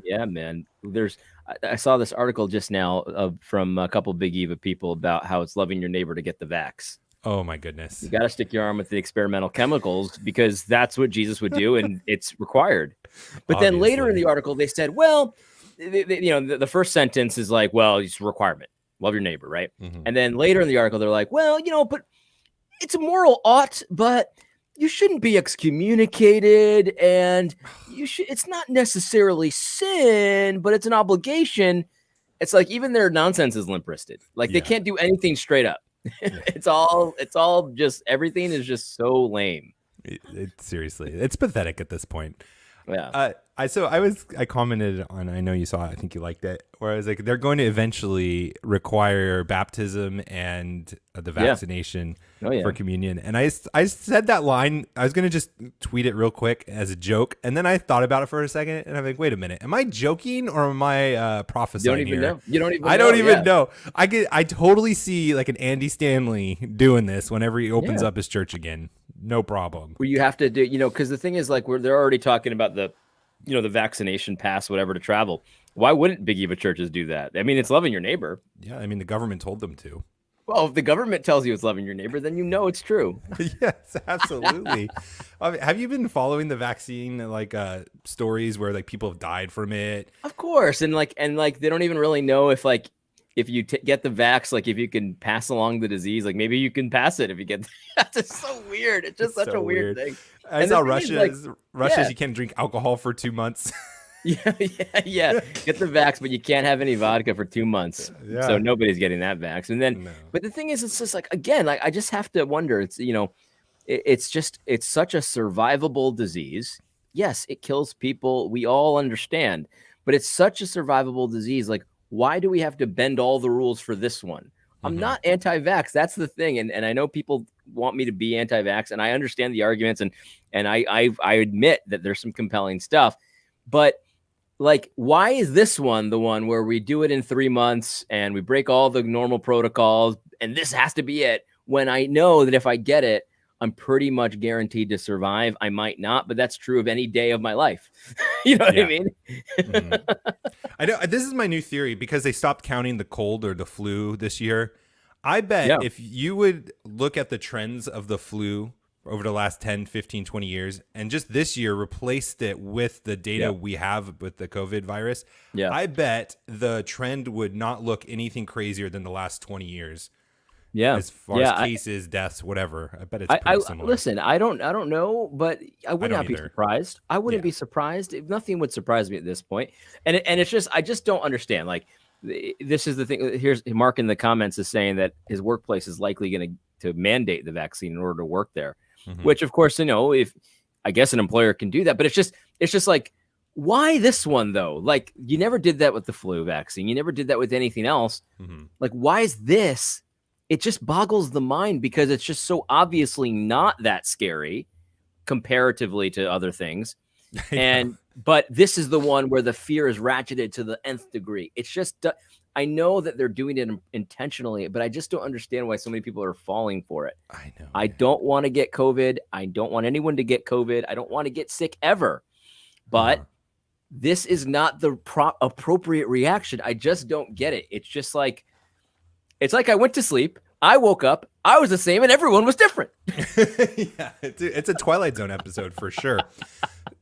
Yeah, man. I saw this article just now from a couple Big Eva people about how it's loving your neighbor to get the vax. Oh my You goodness. got to stick your arm with the experimental chemicals because that's what Jesus would do, and it's required. But then later in Obviously. the article, they said, well, the first sentence is like, well, it's a requirement. Love your neighbor, right? Hmm. And then later in the article, they're like, well, but it's a moral ought, but you shouldn't be excommunicated, and it's not necessarily sin, but it's an obligation. It's like even their nonsense is limp wristed. Like they Yeah. can't do anything straight up. Yeah. It's all just everything is just so lame. Seriously, it's pathetic at this point. Yeah. I commented on, I know you saw it, I think you liked it, where I was like, they're going to eventually require baptism and the Yeah. vaccination Oh yeah. for communion. And I said that line, I was going to just tweet it real quick as a joke. And then I thought about it for a second and I'm like, wait a minute, am I joking or am I You don't prophesying even here? know. You don't even I know. don't even Yeah. know. I totally see like an Andy Stanley doing this whenever he opens Yeah. up his church again. No problem. Where you have to do, because the thing is, like, they're already talking about the vaccination pass, whatever, to travel. Why wouldn't Big Eva churches do that? I mean, it's loving your neighbor. Yeah, I mean, the government told them to. Well, if the government tells you it's loving your neighbor, then you know it's true. Yes, absolutely. Have you been following the vaccine stories where like people have died from it? Of course, and they don't even really know if you get the vax, like if you can pass along the disease, like maybe you can pass it if you get. That's just so weird. It's just It's such a so weird weird. thing. I And the saw thing is, like, Russia's yeah, you can't drink alcohol for 2 months. yeah. Get the vax, but you can't have any vodka for 2 months. So Yeah. nobody's getting that vax. And then, No. but the thing is, it's just like again, like I just have to wonder. It's such a survivable disease. Yes, it kills people. We all understand, but it's such a survivable disease. Like, why do we have to bend all the rules for this one? I'm Hmm. not anti-vax. That's the thing, and I know people want me to be anti-vax, and I understand the arguments, and I admit that there's some compelling stuff, but like, why is this one the one where we do it in 3 months and we break all the normal protocols, and this has to be it? When I know that if I get it, I'm pretty much guaranteed to survive. I might not, but that's true of any day of my life. You know what I Yeah. mean? Hmm. I know this is my new theory because they stopped counting the cold or the flu this year. I bet Yeah. if you would look at the trends of the flu over the last 10, 15, 20 years and just this year replaced it with the data Yeah. we have with the COVID virus, Yeah. I bet the trend would not look anything crazier than the last 20 years Yeah. as far as Yeah. cases, deaths, whatever. I bet it's I pretty similar. listen. I don't know, but I I would don't not be either. surprised. I wouldn't Yeah. be surprised. If nothing would surprise me at this point. And it's just I just don't understand. Like this is the thing. Here's Mark in the comments is saying that his workplace is likely going to mandate the vaccine in order to work there, Hmm. which of course if I guess an employer can do that, but it's just like, why this one though? Like you never did that with the flu vaccine. You never did that with anything else. Hmm. Like, why is this? It just boggles the mind because it's just so obviously not that scary comparatively to other things. I know. But this is the one where the fear is ratcheted to the nth degree. It's just, I know that they're doing it intentionally, but I just don't understand why so many people are falling for it. I know, I man. don't want to get COVID. I don't want anyone to get COVID. I don't want to get sick ever. But Uh-huh. this is not the appropriate reaction. I just don't get it. It's like I went to sleep, I woke up, I was the same, and everyone was different. Yeah, it's a Twilight Zone episode for sure.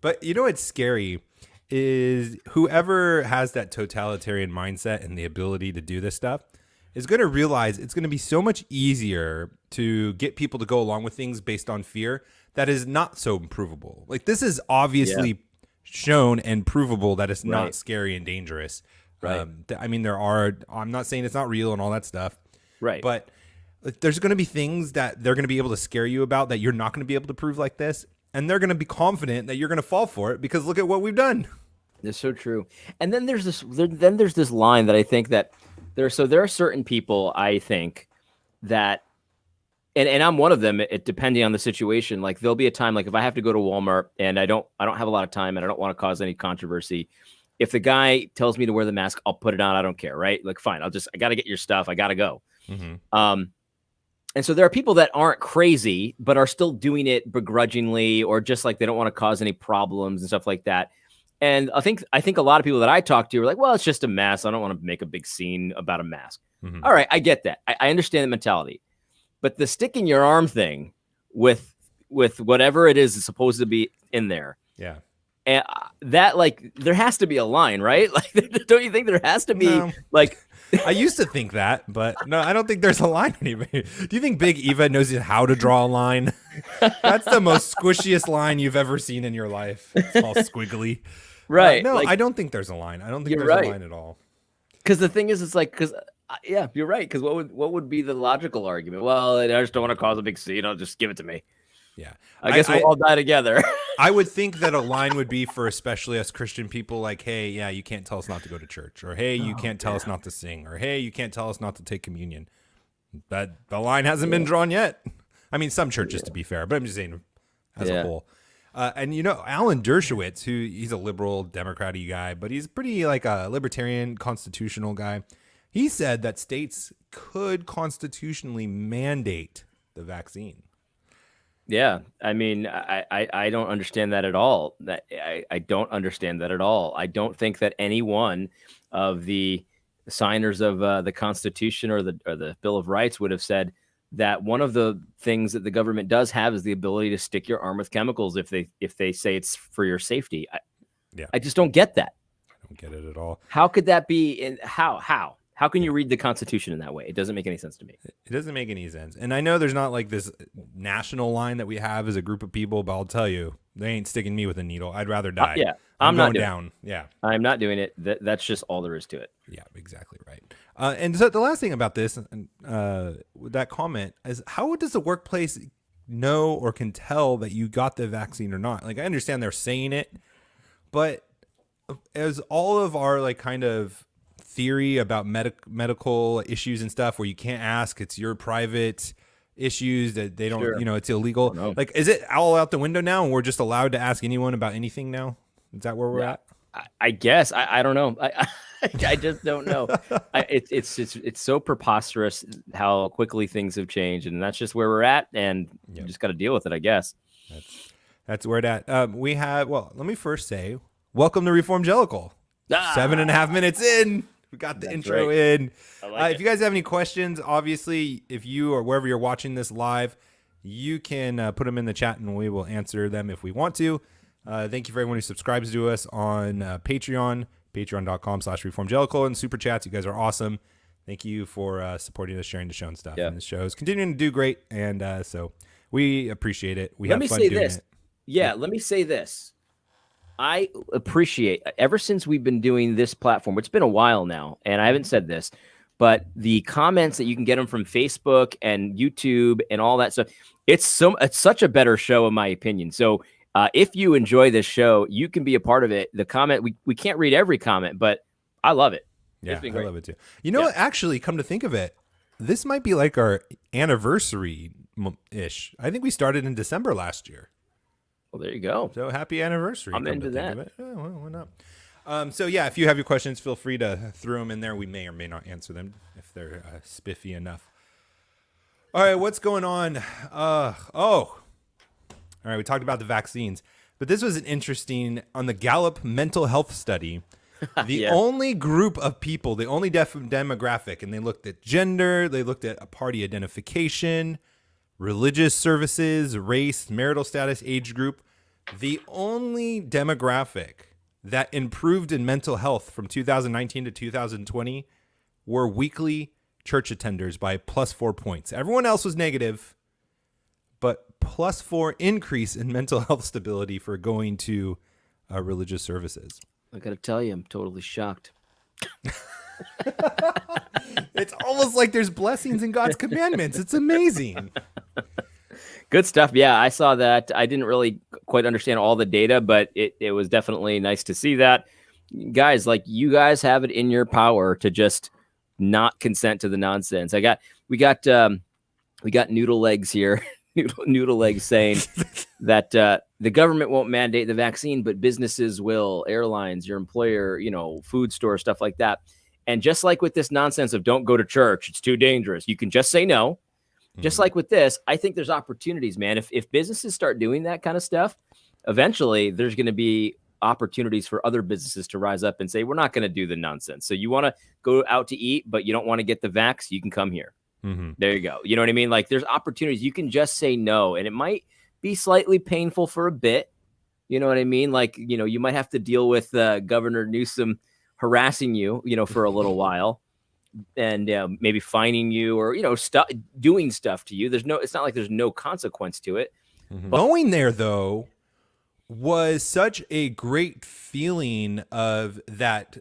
But you know what's scary is whoever has that totalitarian mindset and the ability to do this stuff is going to realize it's going to be so much easier to get people to go along with things based on fear that is not so provable. Like this is obviously shown and provable that it's not Right. scary and dangerous. Right. I mean, I'm not saying it's not real and all that stuff, Right. but there's going to be things that they're going to be able to scare you about that you're not going to be able to prove like this. And they're going to be confident that you're going to fall for it because look at what we've done. It's so true. And then there's this line that I think that there are certain people I think that and I'm one of them, depending on the situation. Like there'll be a time like if I have to go to Walmart and I don't have a lot of time and I don't want to cause any controversy. If the guy tells me to wear the mask, I'll put it on. I don't care, right? Like fine, I got to get your stuff. I got to go. Mm-hmm. And so there are people that aren't crazy, but are still doing it begrudgingly or just like they don't want to cause any problems and stuff like that. And I think a lot of people that I talk to are like, well, it's just a mask. I don't want to make a big scene about a mask. Mhm. All right, I get that. I understand the mentality. But the stick in your arm thing with whatever it is supposed to be in there. Yeah. And that, like, there has to be a line, right? Like, don't you think there has to be No. like I used to think that, but no, I don't think there's a line anymore. Do you think Big Eva knows how to draw a line? That's the most squishiest line you've ever seen in your life. It's all squiggly. right? No, like, I don't think there's a line. I don't think you're there's right. a line at all. Because the thing is, it's like, yeah, you're right. Because what would be the logical argument? Well, I just don't want to cause a big scene. I'll just give it to me. Yeah. I guess we'll all die together. I would think that a line would be for especially us Christian people, like, hey, yeah, you can't tell us not to go to church, or hey, you can't tell us not to sing, or hey, you can't tell us not to take communion. But the line hasn't been drawn yet. I mean, some churches, to be fair, but I'm just saying as a whole. And Alan Dershowitz, he's a liberal Democrat-y guy, but he's pretty like a libertarian constitutional guy. He said that states could constitutionally mandate the vaccine. Yeah, I mean, I don't understand that at all. I don't understand that at all. I don't think that any one of the signers of the Constitution or the Bill of Rights would have said that one of the things that the government does have is the ability to stick your arm with chemicals if they say it's for your safety. I just don't get that. I don't get it at all. How could that be? How can you read the Constitution in that way? It doesn't make any sense to me. It doesn't make any sense. And I know there's not like this national line that we have as a group of people, but I'll tell you, they ain't sticking me with a needle. I'd rather die. Yeah, I'm not going doing down. Yeah. I'm not doing it. That's just all there is to it. Yeah, exactly right. And so the last thing about this, with that comment, is how does the workplace know or can tell that you got the vaccine or not? Like, I understand they're saying it, but as all of our like kind of theory about medical issues and stuff where you can't ask, it's your private issues that they don't, it's illegal. No. Like, is it all out the window now and we're just allowed to ask anyone about anything now? Is that where we're at? I guess. I don't know. I just don't know. It's so preposterous how quickly things have changed, and that's just where we're at, and you just got to deal with it, I guess. That's where it at. We have, let me first say, welcome to Reformgelical. 7.5 minutes in. We got the intro in. If you guys have any questions, obviously, if you or wherever you're watching this live, you can put them in the chat and we will answer them if we want to. Thank you for everyone who subscribes to us on Patreon, patreon.com/reformgelical, and Super Chats. You guys are awesome. Thank you for supporting us, sharing the show and stuff. Yeah. And the show is continuing to do great. And so we appreciate it. We Let have me fun say doing this. it. Yeah, let me say this. I appreciate, ever since we've been doing this platform, it's been a while now, and I haven't said this, but the comments that you can get them from Facebook and YouTube and all that stuff, it's such a better show in my opinion. So if you enjoy this show, you can be a part of it. The comment, we can't read every comment, but I love it. Yeah, I love it too. You know what? Actually, come to think of it, this might be like our anniversary-ish. I think we started in December last year. Well, there you go. So happy anniversary. I'm into that. Oh, well, why not? So yeah, if you have your questions, feel free to throw them in there. We may or may not answer them if they're spiffy enough. All right, what's going on? All right, we talked about the vaccines, but this was an interesting, on the Gallup mental health study, the only group of people, the only demographic, and they looked at gender, they looked at a party identification, religious services, race, marital status, age group. The only demographic that improved in mental health from 2019 to 2020 were weekly church attenders by +4 points. Everyone else was negative, but +4 increase in mental health stability for going to religious services. I got to tell you, I'm totally shocked. It's almost like there's blessings in God's commandments. It's amazing. Good stuff. Yeah, I saw that. I didn't really quite understand all the data, but it was definitely nice to see that. Guys, like, you guys have it in your power to just not consent to the nonsense. We got Noodle Legs here. Noodle Legs saying that the government won't mandate the vaccine, but businesses will, airlines, your employer, food store, stuff like that. And just like with this nonsense of don't go to church, it's too dangerous, you can just say no. Just like with this, I think there's opportunities, man. If businesses start doing that kind of stuff, eventually there's going to be opportunities for other businesses to rise up and say, we're not going to do the nonsense. So you want to go out to eat, but you don't want to get the vax, you can come here. There you go. You know what I mean? Like there's opportunities. You can just say no, and it might be slightly painful for a bit. You know what I mean? Like, you know, you might have to deal with Governor Newsom harassing you, you know, for a little while, and maybe fining you or, you know, doing stuff to you. It's not like there's no consequence to it. But going there though was such a great feeling of that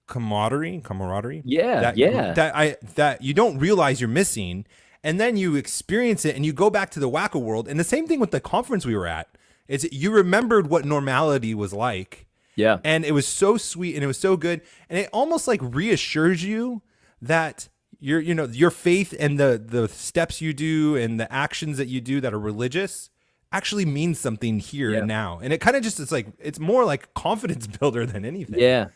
camaraderie. That you don't realize you're missing, and then you experience it and you go back to the wacko world. And the same thing with the conference we were at, is you remembered what normality was like. Yeah. And it was so sweet and it was so good. And it almost like reassures you that your faith and the steps you do and the actions that you do that are religious actually means something here and now. And it kind of just, it's more like confidence builder than anything. Yeah.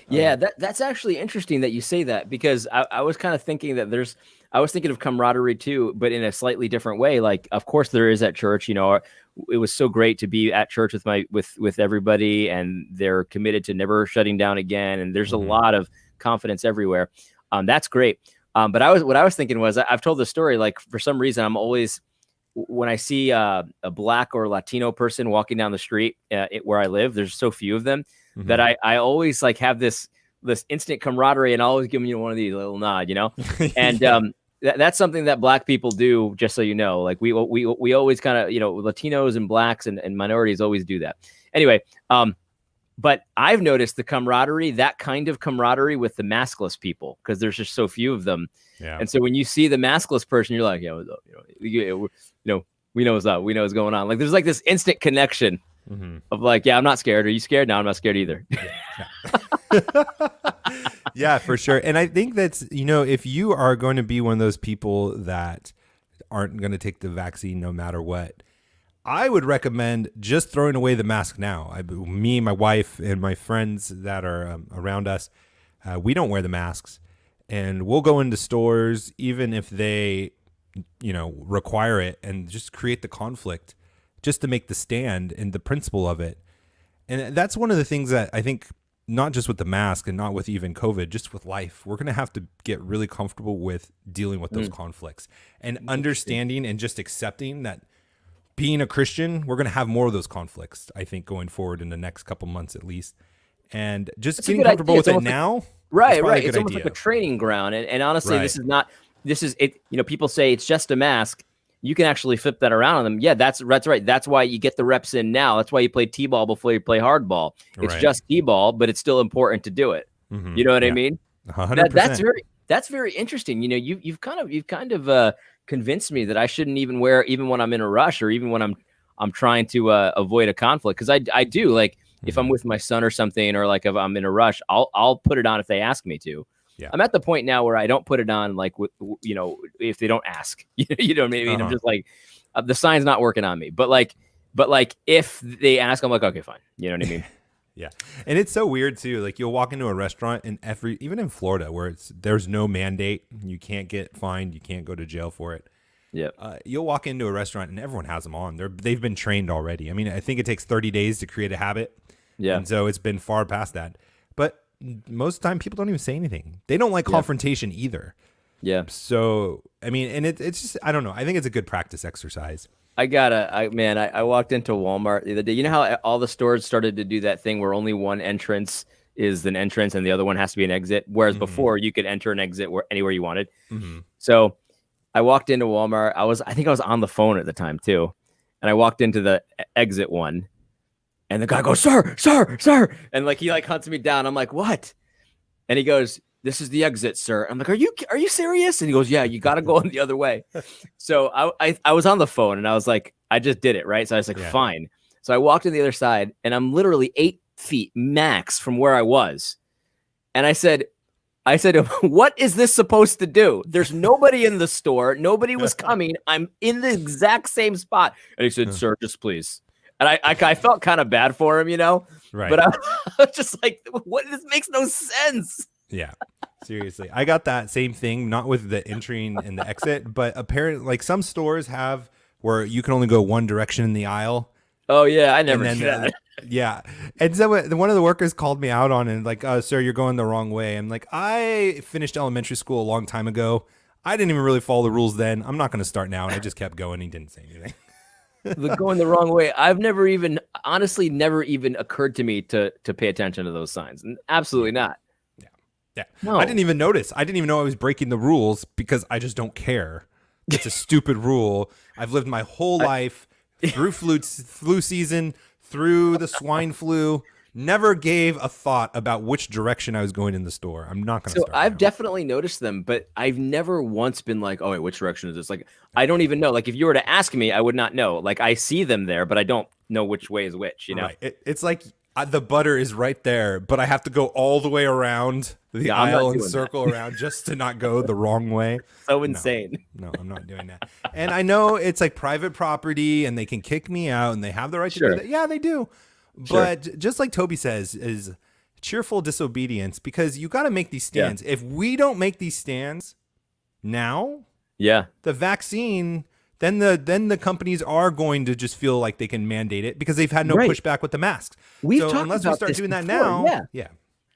Yeah, that's actually interesting that you say that, because I was kind of thinking that I was thinking of camaraderie too, but in a slightly different way. Like, of course there is at church, you know, it was so great to be at church with everybody, and they're committed to never shutting down again. And there's a lot of confidence everywhere. That's great. But what I was thinking was, I've told the story, like for some reason, I'm always, when I see a Black or Latino person walking down the street where I live, there's so few of them, that I always like have this instant camaraderie, and I always give them, you know, one of these little nod, you know, and that's something that Black people do, just so you know. Like we always kind of, you know, Latinos and Blacks and minorities always do that. Anyway, but I've noticed the camaraderie, that kind of camaraderie, with the maskless people, because there's just so few of them. Yeah. And so when you see the maskless person, you're like, yeah, what's up? You know, we know what's up. We know what's going on. Like there's like this instant connection. Of like, yeah, I'm not scared. Are you scared? No, I'm not scared either. Yeah, for sure. And I think that's, you know, if you are going to be one of those people that aren't going to take the vaccine no matter what, I would recommend just throwing away the mask now. Me, my wife, and my friends that are around us, we don't wear the masks, and we'll go into stores even if they, you know, require it, and just create the conflict, just to make the stand and the principle of it. And that's one of the things that I think, not just with the mask and not with even COVID, just with life, we're going to have to get really comfortable with dealing with those conflicts and understanding and just accepting that being a Christian, we're going to have more of those conflicts, I think, going forward in the next couple months at least. And just getting comfortable with it now. Right. It's almost like a training ground. And honestly, this is it. You know, people say it's just a mask. You can actually flip that around on them. Yeah, that's right. That's why you get the reps in now. That's why you play T-ball before you play hardball. It's just T-ball, but it's still important to do it. You know what I mean? 100%. That's very interesting. You know, you've kind of convinced me that I shouldn't even wear, even when I'm in a rush, or even when I'm trying to avoid a conflict. Because I do, like, if I'm with my son or something, or like if I'm in a rush, I'll put it on if they ask me to. Yeah. I'm at the point now where I don't put it on, like, you know, if they don't ask, you know what I mean? I'm just like, the sign's not working on me, but like if they ask, I'm like, okay, fine. You know what I mean? Yeah. And it's so weird too. Like, you'll walk into a restaurant, and even in Florida, where there's no mandate, you can't get fined, you can't go to jail for it. Yeah. You'll walk into a restaurant and everyone has them on. They've been trained already. I mean, I think it takes 30 days to create a habit. Yeah. And so it's been far past that. But most of the time, people don't even say anything. They don't like confrontation either. Yeah. So, I mean, and it's just, I don't know. I think it's a good practice exercise. I walked into Walmart the other day. You know how all the stores started to do that thing where only one entrance is an entrance and the other one has to be an exit? Whereas before, you could enter and exit anywhere you wanted. So I walked into Walmart. I think I was on the phone at the time too. And I walked into the exit one. And the guy goes, sir. And like, he like hunts me down. I'm like, what? And he goes, this is the exit, sir. I'm like, are you serious? And he goes, yeah, you got to go on the other way. So I was on the phone, and I was like, I just did it. Right. So I was like, fine. So I walked to the other side, and I'm literally 8 feet max from where I was. And I said, what is this supposed to do? There's nobody in the store. Nobody was coming. I'm in the exact same spot. And he said, sir, just please. And I felt kind of bad for him, you know, right? But I was just like, what? This makes no sense. Yeah, seriously. I got that same thing, not with the entering and the exit, but apparently, like, some stores have where you can only go one direction in the aisle. Oh yeah, I And never then do that. yeah, and so one of the workers called me out on it, like, sir, you're going the wrong way. I'm like, I finished elementary school a long time ago. I didn't even really follow the rules then. I'm not going to start now. And I just kept going. He didn't say anything. The going the wrong way. I've never even, honestly, never even occurred to me to pay attention to those signs. Absolutely not. Yeah. Yeah. No. I didn't even notice. I didn't even know I was breaking the rules because I just don't care. It's a stupid rule. I've lived my whole life through flu season, through the swine flu. Never gave a thought about which direction I was going in the store. I'm not going to So start I've now. definitely noticed them, but I've never once been like, oh wait, which direction is this? Like, I don't even know. Like, if you were to ask me, I would not know. Like, I see them there, but I don't know which way is which, you know? Right. It's like the butter is right there, but I have to go all the way around the Yeah, I'm not aisle and doing circle around just to not go the wrong way. So insane. No, I'm not doing that. And I know it's like private property and they can kick me out and they have the right to do Sure. that. Yeah, they do. But just like Toby says, is cheerful disobedience, because you got to make these stands. If we don't make these stands now, Yeah. the vaccine, then the companies are going to just feel like they can mandate it because they've had no Right. pushback with the masks. We've So talked unless we about start this doing that before, now, yeah.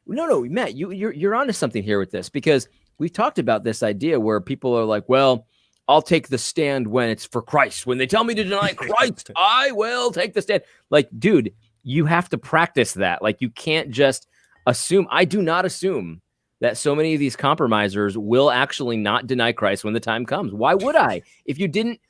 No, Matt, you're onto something here with this, because we've talked about this idea where people are like, well, I'll take the stand when it's for Christ. When they tell me to deny Christ, I will take the stand. Like, dude, you have to practice that. Like, you can't just assume. I do not assume that so many of these compromisers will actually not deny Christ when the time comes. Why would I? If you didn't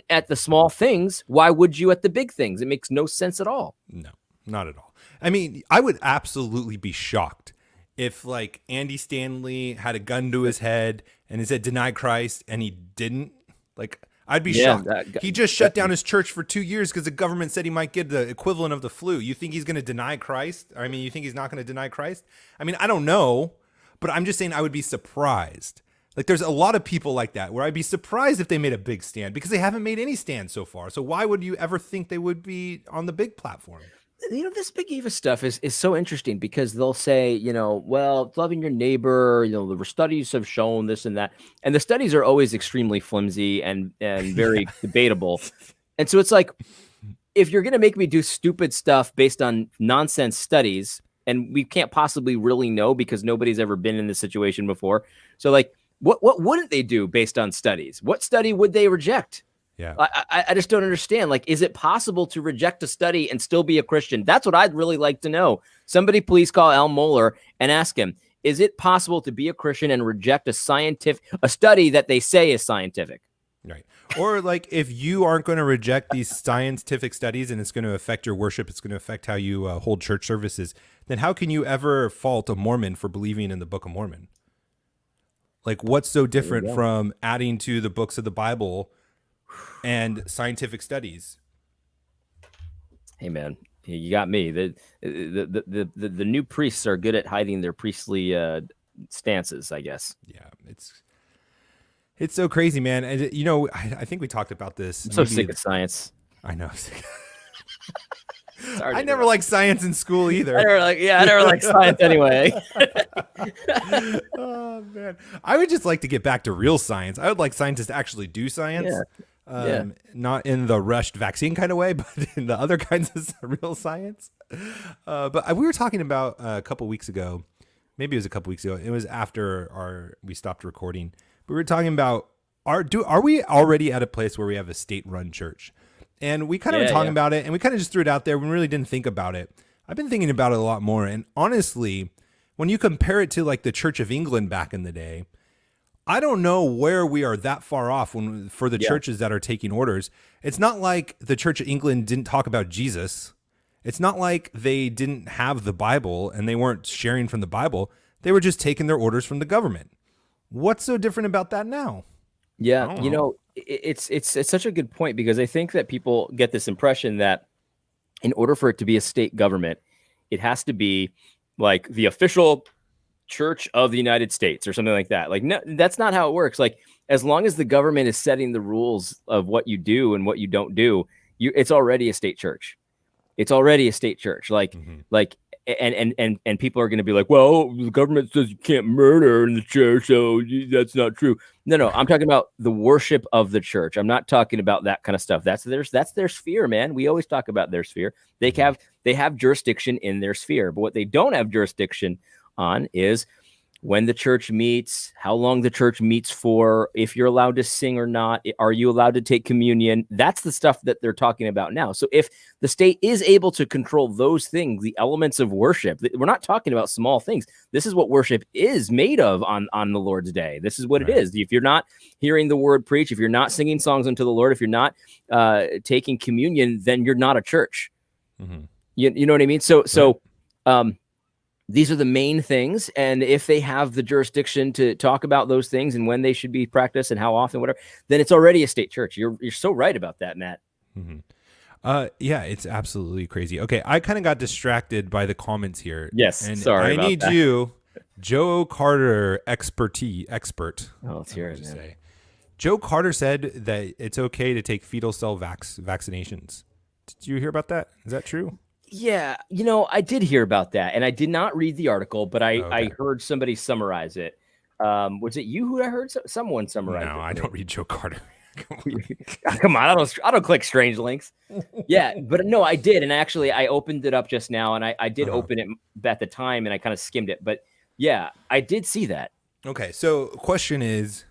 at the small things, why would you at the big things? It makes no sense at all. No, not at all. I mean, I would absolutely be shocked if like Andy Stanley had a gun to his head and he said deny Christ and he didn't. Like, I'd be shocked. He just shut down his church for 2 years because the government said he might get the equivalent of the flu. You think he's going to deny Christ? I mean, you think he's not going to deny Christ? I mean, I don't know, but I'm just saying I would be surprised. Like, there's a lot of people like that where I'd be surprised if they made a big stand because they haven't made any stand so far. So why would you ever think they would be on the big platform? You know, this big Eva stuff is so interesting because they'll say, you know, well, loving your neighbor, you know, the studies have shown this and that. And the studies are always extremely flimsy and very debatable. And so it's like, if you're going to make me do stupid stuff based on nonsense studies, and we can't possibly really know because nobody's ever been in this situation before. So like, what wouldn't they do based on studies? What study would they reject? Yeah. I just don't understand. Like, is it possible to reject a study and still be a Christian? That's what I'd really like to know. Somebody please call Al Mohler and ask him, is it possible to be a Christian and reject a study that they say is scientific? Right. Or like, if you aren't going to reject these scientific studies and it's going to affect your worship, it's going to affect how you hold church services, then how can you ever fault a Mormon for believing in the Book of Mormon? Like, what's so different from adding to the books of the Bible and scientific studies? Hey man, you got me. The new priests are good at hiding their priestly stances, I guess. Yeah, it's so crazy, man. And you know, I think we talked about this. I'm so sick of science. I know. Sorry I never liked science in school either. I never liked science anyway. Oh man, I would just like to get back to real science. I would like scientists to actually do science. Not in the rushed vaccine kind of way, but in the other kinds of real science. But we were talking about a couple weeks ago, maybe it was a couple weeks ago. It was after we stopped recording. We were talking about are we already at a place where we have a state-run church? And we kind of were talking about it, and we kind of just threw it out there. We really didn't think about it. I've been thinking about it a lot more, and honestly, when you compare it to like the Church of England back in the day, I don't know where we are that far off for the churches that are taking orders. It's not like the Church of England didn't talk about Jesus. It's not like they didn't have the Bible and they weren't sharing from the Bible. They were just taking their orders from the government. What's so different about that now? Yeah, you know, it's such a good point, because I think that people get this impression that in order for it to be a state government, it has to be like the official Church of the United States or something like that. Like, no, that's not how it works. Like, as long as the government is setting the rules of what you do and what you don't do, it's already a state church. It's already a state church. Like and people are going to be like, well, the government says you can't murder in the church, so that's not true. No, I'm talking about the worship of the church. I'm not talking about that kind of stuff. That's their sphere, man. We always talk about their sphere. They have jurisdiction in their sphere, but what they don't have jurisdiction on is when the church meets, how long the church meets for, if you're allowed to sing or not, are you allowed to take communion? That's the stuff that they're talking about now. So if the state is able to control those things, the elements of worship, we're not talking about small things. This is what worship is made of on the Lord's Day. This is what it is. If you're not hearing the word preached, if you're not singing songs unto the Lord, if you're not taking communion, then you're not a church. Mm-hmm. You know what I mean? So these are the main things. And if they have the jurisdiction to talk about those things and when they should be practiced and how often, whatever, then it's already a state church. You're so right about that, Matt. Mm-hmm. Yeah, it's absolutely crazy. Okay, I kind of got distracted by the comments here. Yes, and sorry. I need you, Joe Carter, expert. Oh, let's hear it, man. Joe Carter said that it's okay to take fetal cell vaccinations. Did you hear about that? Is that true? Yeah, I did hear about that, and I did not read the article, but I heard somebody summarize it. Was it you who I heard someone summarize it? No, I don't read Joe Carter. Come on, I don't click strange links. Yeah, but no, I did, and actually, I opened it up just now, and I did open it at the time, and I kind of skimmed it, but yeah, I did see that. Okay, so question is,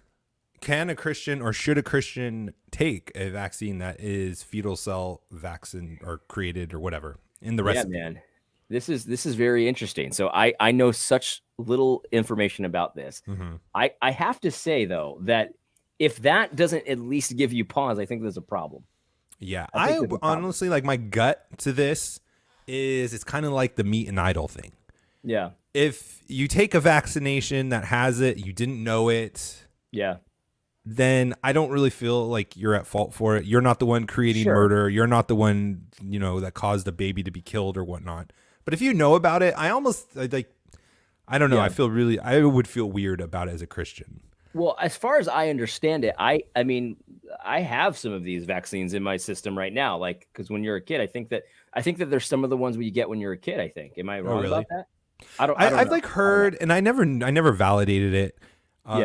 can a Christian or should a Christian take a vaccine that is fetal cell vaccine or created or whatever? In the recipe. Yeah, man, this is very interesting. So I know such little information about this. Mm-hmm. I have to say though that if that doesn't at least give you pause, I think there's a problem. Yeah, I honestly like my gut to this is it's kind of like the meat and idol thing. Yeah, if you take a vaccination that has it, you didn't know it. Yeah. Then I don't really feel like you're at fault for it. You're not the one creating murder. You're not the one, that caused a baby to be killed or whatnot. But if you know about it, I don't know. Yeah. I would feel weird about it as a Christian. Well, as far as I understand it, I mean, I have some of these vaccines in my system right now. Like, because when you're a kid, I think that there's some of the ones you get when you're a kid. I think. Am I wrong about that? I've like heard, and I never validated it.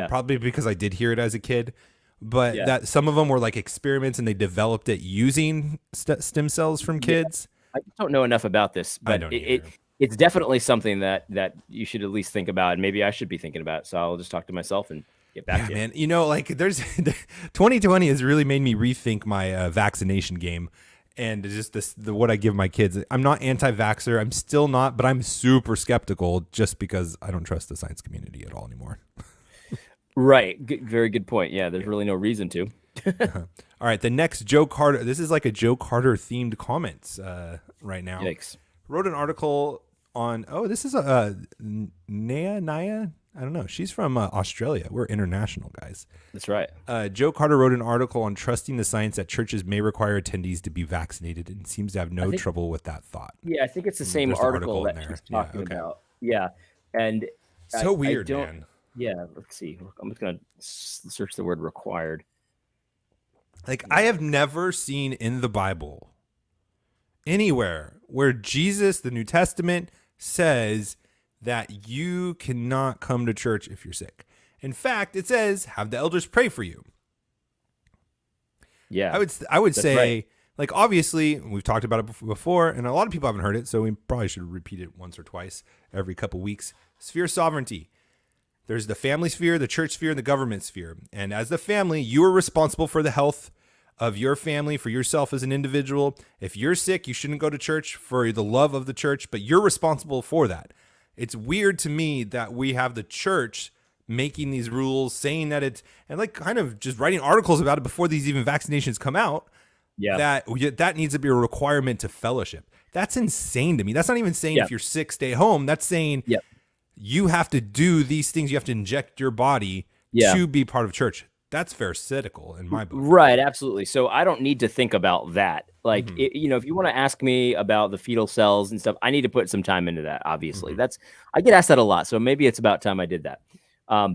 Probably because I did hear it as a kid, but that some of them were like experiments and they developed it using stem cells from kids. I don't know enough about this, but it's definitely something that you should at least think about, and maybe I should be thinking about it. So I'll just talk to myself and get back to you. Man, like there's 2020 has really made me rethink my vaccination game. And just what I give my kids. I'm not anti-vaxxer. I'm still not, but I'm super skeptical just because I don't trust the science community at all anymore. Right. Very good point. Yeah, there's really no reason to. All right. The next Joe Carter. This is like a Joe Carter themed comments right now. Yikes. Wrote an article on, this is Naya. I don't know. She's from Australia. We're international, guys. That's right. Joe Carter wrote an article on trusting the science that churches may require attendees to be vaccinated and seems to have no trouble with that thought. Yeah, I think it's the same article that she's talking about. Yeah. And so weird, man. Yeah, let's see. I'm just going to search the word required. Like, I have never seen in the Bible anywhere where Jesus, the New Testament, says that you cannot come to church if you're sick. In fact, it says, have the elders pray for you. Yeah. I would say, right. Like, obviously, we've talked about it before, and a lot of people haven't heard it, so we probably should repeat it once or twice every couple weeks. Sphere of sovereignty. There's the family sphere, the church sphere, and the government sphere. And as the family, you are responsible for the health of your family, for yourself as an individual. If you're sick, you shouldn't go to church for the love of the church, but you're responsible for that. It's weird to me that we have the church making these rules, saying that it's, and like kind of just writing articles about it before these even vaccinations come out. Yeah. That needs to be a requirement to fellowship. That's insane to me. That's not even saying if you're sick, stay home. That's saying you have to do these things. You have to inject your body to be part of church. That's pharisaical in my book. Right, absolutely. So I don't need to think about that. Like, if you want to ask me about the fetal cells and stuff, I need to put some time into that, obviously. I get asked that a lot, so maybe it's about time I did that.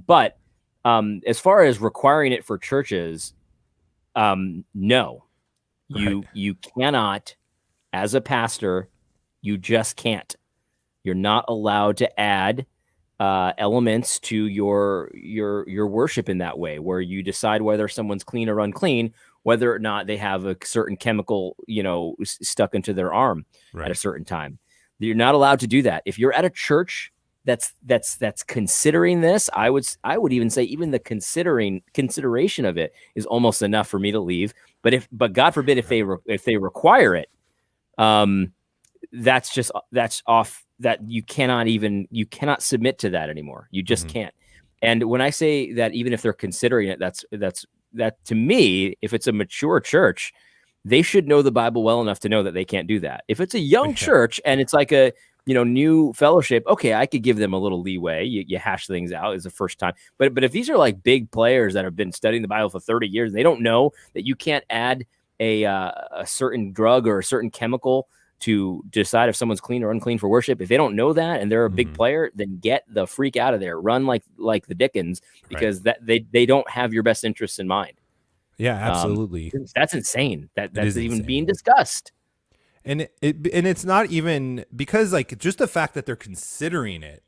But as far as requiring it for churches, no. You cannot, as a pastor, you just can't. You're not allowed to add elements to your worship in that way, where you decide whether someone's clean or unclean, whether or not they have a certain chemical, stuck into their arm at a Right. certain time. You're not allowed to do that. If you're at a church that's considering this, I would even say even the consideration of it is almost enough for me to leave. But God forbid if they require it, that's off. That you cannot submit to that anymore. You just can't. And when I say that, even if they're considering it, that to me, if it's a mature church, they should know the Bible well enough to know that they can't do that. If it's a young church and it's like a new fellowship, okay, I could give them a little leeway. You hash things out as the first time. But if these are like big players that have been studying the Bible for 30 years, they don't know that you can't add a certain drug or a certain chemical to decide if someone's clean or unclean for worship. If they don't know that and they're a big player, then get the freak out of there. Run like the Dickens, because that they don't have your best interests in mind. Yeah, absolutely. That's insane. That's even insane. being discussed. And it's not even because like just the fact that they're considering it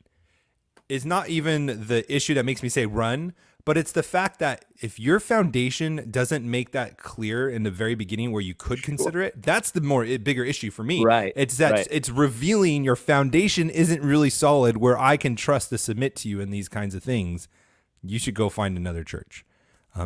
is not even the issue that makes me say run, but it's the fact that if your foundation doesn't make that clear in the very beginning where you could consider it, that's the bigger issue for me. Right. It's that it's revealing your foundation isn't really solid where I can trust to submit to you in these kinds of things. You should go find another church.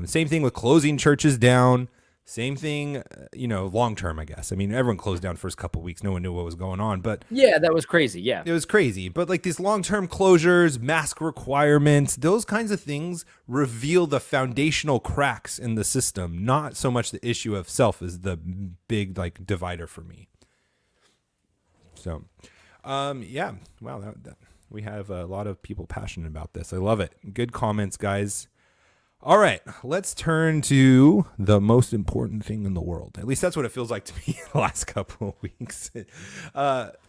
Same thing with closing churches down. Same thing, long term, I guess. I mean, everyone closed down first couple of weeks. No one knew what was going on, but yeah, that was crazy. Yeah, it was crazy. But like these long term closures, mask requirements, those kinds of things reveal the foundational cracks in the system. Not so much the issue of self is the big like divider for me. So, yeah, wow, we have a lot of people passionate about this. I love it. Good comments, guys. All right, let's turn to the most important thing in the world. At least that's what it feels like to me the last couple of weeks.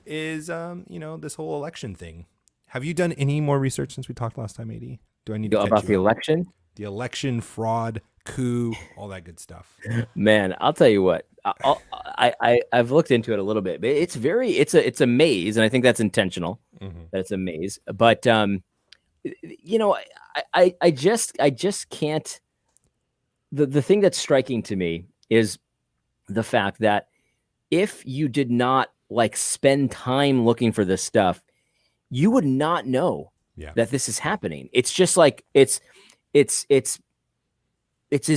Is this whole election thing. Have you done any more research since we talked last time, AD? Do I need to about the election? The election, fraud, coup, all that good stuff. Man, I'll tell you what. I've looked into it a little bit, but it's a maze, and I think that's intentional. That it's a maze. But I just can't. The thing that's striking to me is the fact that if you did not like spend time looking for this stuff, you would not know that this is happening. It's just like it's as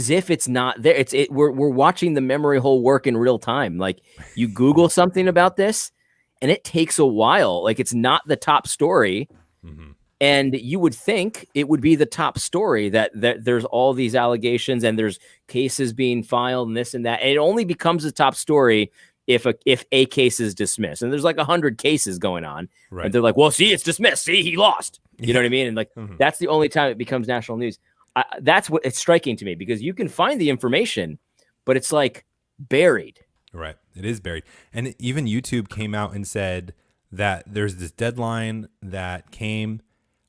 if it's not there. We're watching the memory hole work in real time. Like you Google something about this, and it takes a while. Like it's not the top story. And you would think it would be the top story that there's all these allegations and there's cases being filed and this and that. And it only becomes a top story if a case is dismissed. And there's like 100 cases going on. Right. And they're like, well, see, it's dismissed. See, he lost. You know what I mean? And like, that's the only time it becomes national news. That's what it's striking to me, because you can find the information, but it's like buried. Right. It is buried. And even YouTube came out and said that there's this deadline that came.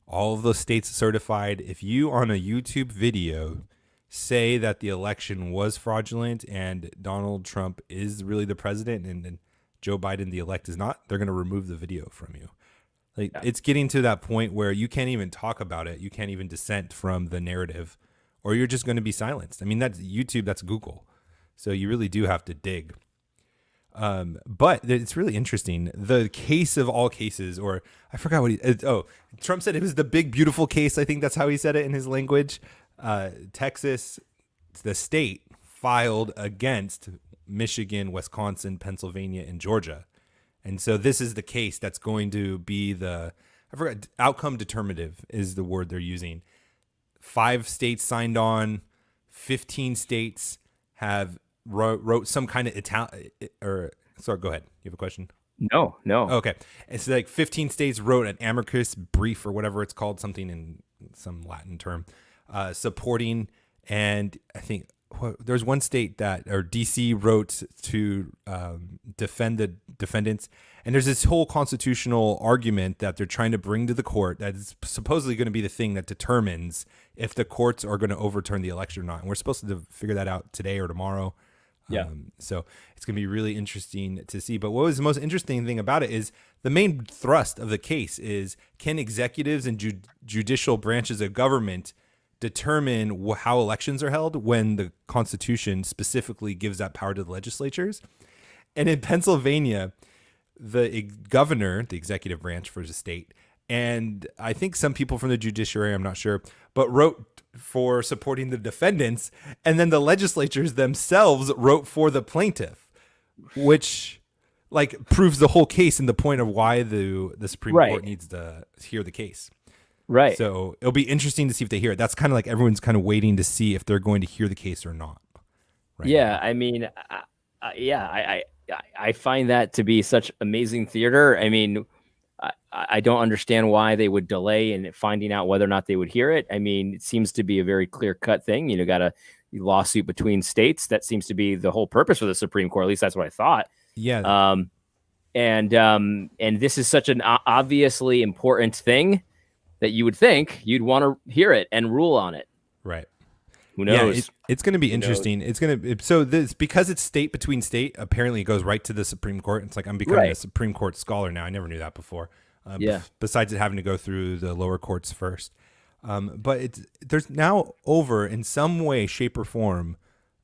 All of those states certified. If you on a YouTube video say that the election was fraudulent and Donald Trump is really the president and Joe Biden, the elect, is not, they're going to remove the video from you. Like it's getting to that point where you can't even talk about it. You can't even dissent from the narrative, or you're just going to be silenced. I mean, that's YouTube, that's Google. So you really do have to dig. But it's really interesting. The case of all cases, or I forgot what Trump said it was the big, beautiful case. I think that's how he said it in his language. Texas, the state, filed against Michigan, Wisconsin, Pennsylvania, and Georgia. And so this is the case that's going to be outcome determinative is the word they're using. 5 states signed on, 15 states have wrote some kind of sorry, go ahead. You have a question? No. Okay. It's like 15 states wrote an amicus brief or whatever it's called, something in some Latin term, supporting. And I think there's one state or DC wrote to defend the defendants. And there's this whole constitutional argument that they're trying to bring to the court that is supposedly going to be the thing that determines if the courts are going to overturn the election or not. And we're supposed to figure that out today or tomorrow. Yeah. So it's going to be really interesting to see. But what was the most interesting thing about it is the main thrust of the case is, can executives and judicial branches of government determine how elections are held when the Constitution specifically gives that power to the legislatures? And in Pennsylvania, the governor, the executive branch for the state, and I think some people from the judiciary, I'm not sure, but wrote for supporting the defendants, and then the legislatures themselves wrote for the plaintiff, which like proves the whole case and the point of why the Supreme Court needs to hear the case. Right. So it'll be interesting to see if they hear it. That's kind of like everyone's kind of waiting to see if they're going to hear the case or not. Yeah, I mean, I find that to be such amazing theater. I mean, I don't understand why they would delay in finding out whether or not they would hear it. I mean, it seems to be a very clear-cut thing. You know, got a lawsuit between states. That seems to be the whole purpose for the Supreme Court. At least that's what I thought. Yeah. And this is such an obviously important thing that you would think you'd want to hear it and rule on it. Right. Who knows? Yeah, it's going to be interesting. It's going to so this because it's state between state. Apparently, it goes right to the Supreme Court. It's like I'm becoming a Supreme Court scholar now. I never knew that before. Besides it having to go through the lower courts first, but there's now over in some way, shape, or form,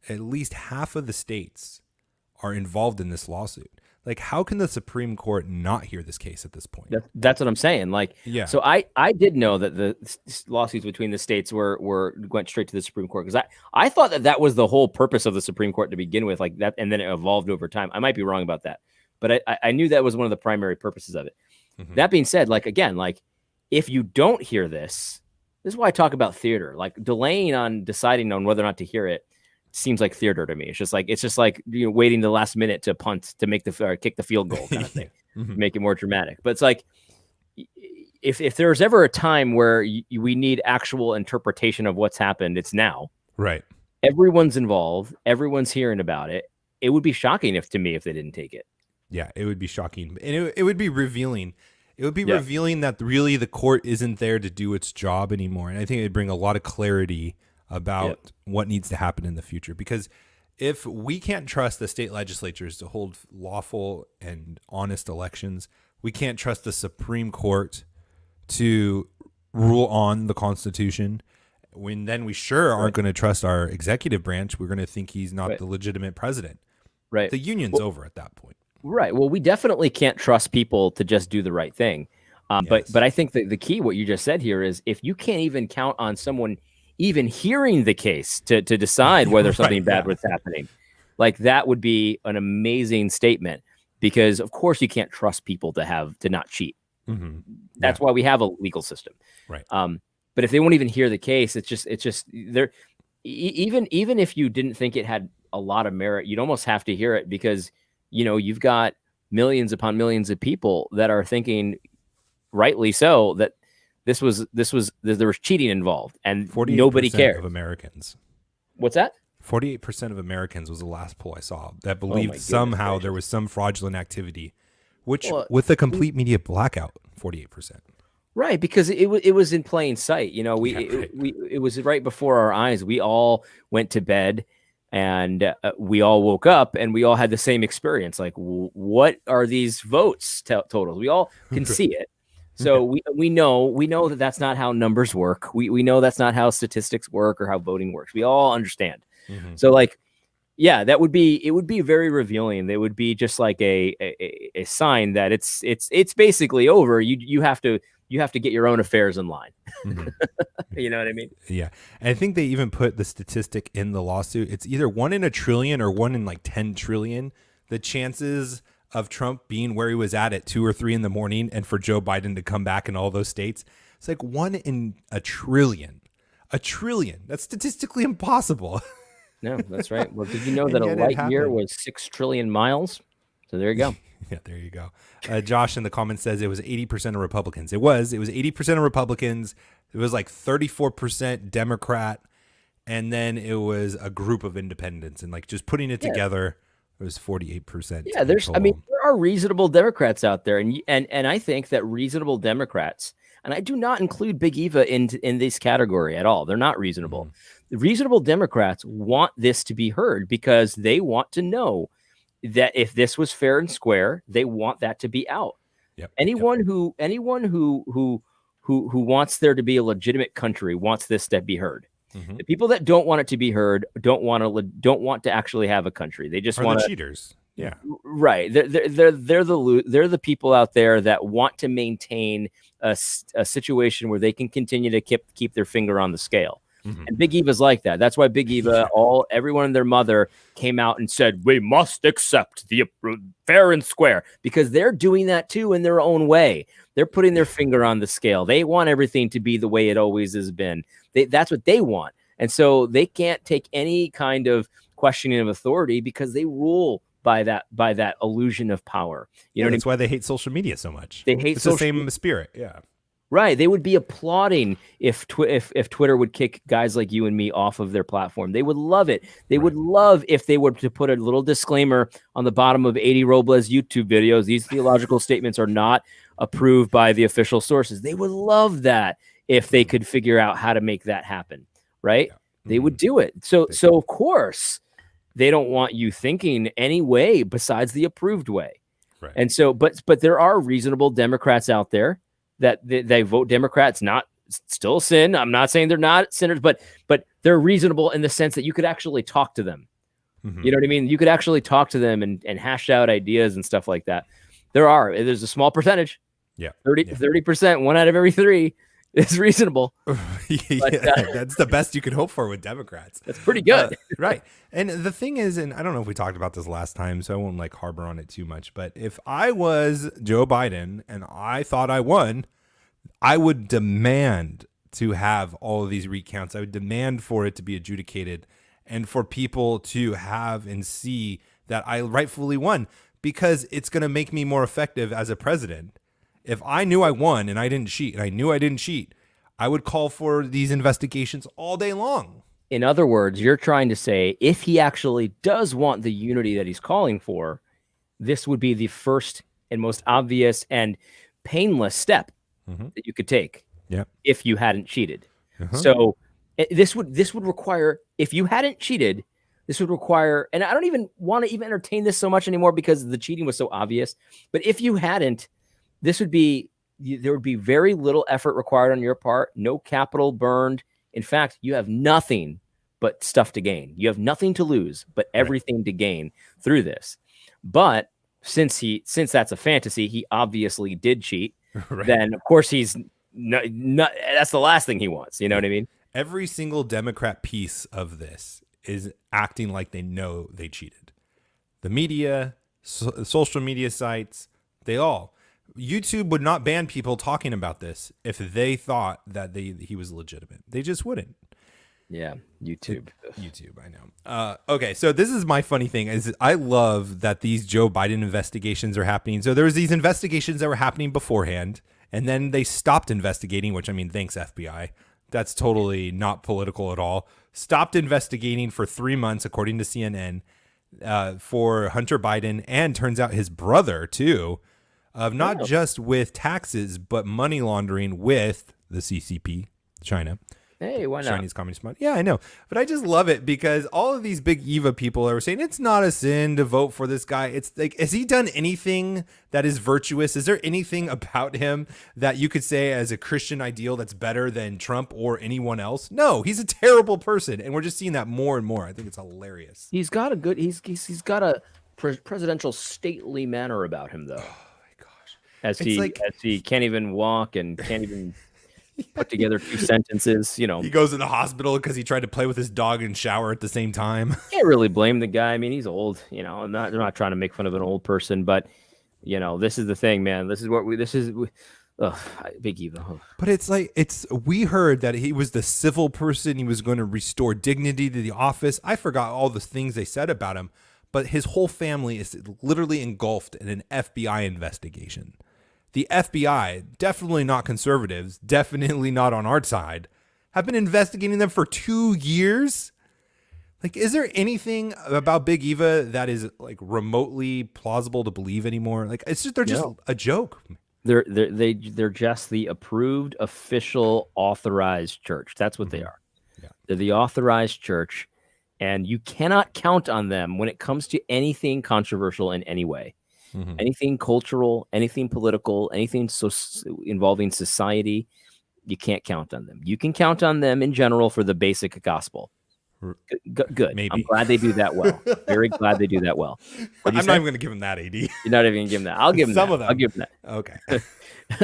at least half of the states are involved in this lawsuit. Like, how can the Supreme Court not hear this case at this point? That's what I'm saying. Like, yeah. So I did know that the lawsuits between the states went straight to the Supreme Court, because I thought that was the whole purpose of the Supreme Court to begin with, like that, and then it evolved over time. I might be wrong about that, but I knew that was one of the primary purposes of it. Mm-hmm. That being said, like again, like if you don't hear this is why I talk about theater. Like delaying on deciding on whether or not to hear it seems like theater to me. It's just like waiting the last minute to punt to make or kick the field goal kind of thing, make it more dramatic. But it's like if there's ever a time where we need actual interpretation of what's happened, it's now. Right. Everyone's involved. Everyone's hearing about it. It would be shocking if they didn't take it. Yeah, it would be shocking, and it would be revealing. It would be revealing that really the court isn't there to do its job anymore, and I think it'd bring a lot of clarity about what needs to happen in the future. Because if we can't trust the state legislatures to hold lawful and honest elections, we can't trust the Supreme Court to rule on the Constitution. Then we sure aren't going to trust our executive branch. We're going to think he's not the legitimate president. Right. The union's over at that point. Right. Well, we definitely can't trust people to just do the right thing. But I think that the key, what you just said here, is if you can't even count on someone even hearing the case to decide whether something bad was happening, like that would be an amazing statement, because of course you can't trust people to not cheat. Mm-hmm. That's why we have a legal system. Right. But if they won't even hear the case, it's just there. Even if you didn't think it had a lot of merit, you'd almost have to hear it, because you've got millions upon millions of people that are thinking, rightly so, that there was cheating involved, and nobody cared. Of Americans. What's that? 48% of Americans was the last poll I saw that believed somehow there was some fraudulent activity, which with a complete media blackout, 48%. Right, because it was in plain sight. It was right before our eyes. We all went to bed, and we all woke up, and we all had the same experience. Like, what are these votes totals? We all can see it. So we know that that's not how numbers work. We know that's not how statistics work or how voting works. We all understand. Mm-hmm. So it would be very revealing. They would be just like a sign that it's basically over. You have to get your own affairs in line. Mm-hmm. You know what I mean? Yeah. And I think they even put the statistic in the lawsuit. It's either 1 in a trillion or 1 in like 10 trillion. The chances of Trump being where he was at 2 or 3 in the morning and for Joe Biden to come back in all those states, it's like 1 in a trillion. A trillion. That's statistically impossible. No, that's right. Well, did you know that a light year was 6 trillion miles? So there you go. Yeah, there you go. Josh in the comments says it was 80% of Republicans. It was 80% of Republicans. It was like 34% Democrat. And then it was a group of independents, and like just putting it together, it was 48%. Yeah, there are reasonable Democrats out there, and I think that reasonable Democrats, And I do not include Big Eva in this category at all. They're not reasonable. Mm-hmm. The reasonable Democrats want this to be heard because they want to know that if this was fair and square, they want that to be out. Yep. Anyone who wants there to be a legitimate country wants this to be heard. Mm-hmm. The people that don't want it to be heard don't want to actually have a country. They just want the cheaters. Yeah. Right. They're the people out there that want to maintain a situation where they can continue to keep their finger on the scale. Mm-hmm. And Big Eva's like that. That's why Big Eva, everyone and their mother came out and said, we must accept the fair and square, because they're doing that too in their own way. They're putting their finger on the scale. They want everything to be the way it always has been. That's what they want. And so they can't take any kind of questioning of authority because they rule by that illusion of power. You know, that's why they hate social media so much. They hate it's the same spirit. Yeah. Right. They would be applauding if Twitter would kick guys like you and me off of their platform. They would love it. They would love if they were to put a little disclaimer on the bottom of 80 Robles YouTube videos. These theological statements are not approved by the official sources. They would love that if they could figure out how to make that happen. Right. Yeah. They would do it. So of course they don't want you thinking any way besides the approved way. Right. And so, but there are reasonable Democrats out there that they vote Democrats, not still sin. I'm not saying they're not sinners, but they're reasonable in the sense that you could actually talk to them. Mm-hmm. You know what I mean? You could actually talk to them and hash out ideas and stuff like that. There's a small percentage. Yeah. 30%, 1 out of every 3 is reasonable. That's the best you could hope for with Democrats. That's pretty good. Right. And the thing is, and I don't know if we talked about this last time, so I won't harbor on it too much, but if I was Joe Biden and I thought I won, I would demand to have all of these recounts. I would demand for it to be adjudicated and for people to have and see that I rightfully won, because it's going to make me more effective as a president. If I knew I won and I didn't cheat, and I knew I didn't cheat, I would call for these investigations all day long. In other words, you're trying to say if he actually does want the unity that he's calling for, this would be the first and most obvious and painless step that you could take if you hadn't cheated. So this would require, if you hadn't cheated, this would require, and I don't even want to even entertain this so much anymore because the cheating was so obvious, but if you hadn't, there would be very little effort required on your part, no capital burned. In fact, you have nothing but stuff to gain. You have nothing to lose, but everything to gain through this. But since that's a fantasy, he obviously did cheat. Then of course he's not, that's the last thing he wants. You know what I mean? Every single Democrat piece of this is acting like they know they cheated. The media, social media sites, they all. YouTube would not ban people talking about this if they thought that he was legitimate. They just wouldn't. Yeah, YouTube. I know. Okay, so this is my funny thing is I love that these Joe Biden investigations are happening. So there was these investigations that were happening beforehand, and then they stopped investigating, which I mean, thanks FBI. That's totally not political at all. Stopped investigating for 3 months, according to CNN, for Hunter Biden, and turns out his brother too. Of not just with taxes, but money laundering with the CCP, China. Hey, why not? Chinese Communist Party. Yeah, I know. But I just love it because all of these big Eva people are saying it's not a sin to vote for this guy. It's like, has he done anything that is virtuous? Is there anything about him that you could say as a Christian ideal that's better than Trump or anyone else? No, he's a terrible person. And we're just seeing that more and more. I think it's hilarious. He's got a presidential stately manner about him, though. As he can't even walk and can't even put together 2 sentences, you know. He goes to the hospital because he tried to play with his dog and shower at the same time. Can't really blame the guy. I mean, he's old, you know. They're not trying to make fun of an old person, but you know, this is the thing, man. Big Eva. But we heard that he was the civil person. He was going to restore dignity to the office. I forgot all the things they said about him, but his whole family is literally engulfed in an FBI investigation. The FBI, definitely not conservatives, definitely not on our side, have been investigating them for 2 years. Like, is there anything about Big Eva that is like remotely plausible to believe anymore? Like, it's just, they're just a joke. They're just the approved, official, authorized church. That's what they Mm-hmm. are. Yeah. They're the authorized church, and you cannot count on them when it comes to anything controversial in any way, Mm-hmm. anything cultural, anything political, anything involving society. You can't count on them. You can count on them in general for the basic gospel. Good. I'm Maybe. glad they do that well. Very glad they do that well. What'd you I'm not say? even going to give him that, AD. You're not even gonna give them that. I'll give them Some that. of I'll them. give them Okay. that.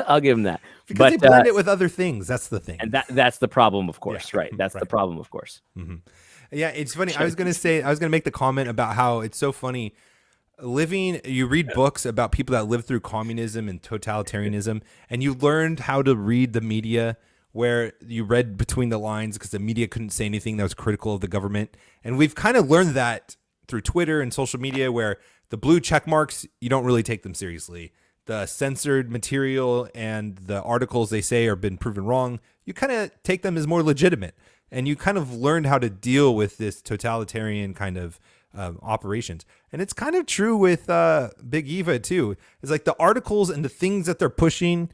I'll give them that. Because they But blend it with other things. That's the thing. and that's the problem, of course. Yeah, Right. That's the right. problem, of course. Mm-hmm. Yeah, it's funny. I was going to make the comment about how it's so funny you read books about people that lived through communism and totalitarianism, and you learned how to read the media where you read between the lines because the media couldn't say anything that was critical of the government. And we've kind of learned that through Twitter and social media, where the blue check marks, you don't really take them seriously. The censored material and the articles they say are been proven wrong, you kind of take them as more legitimate. And you kind of learned how to deal with this totalitarian kind of operations. And it's kind of true with Big Eva too. It's like the articles and the things that they're pushing,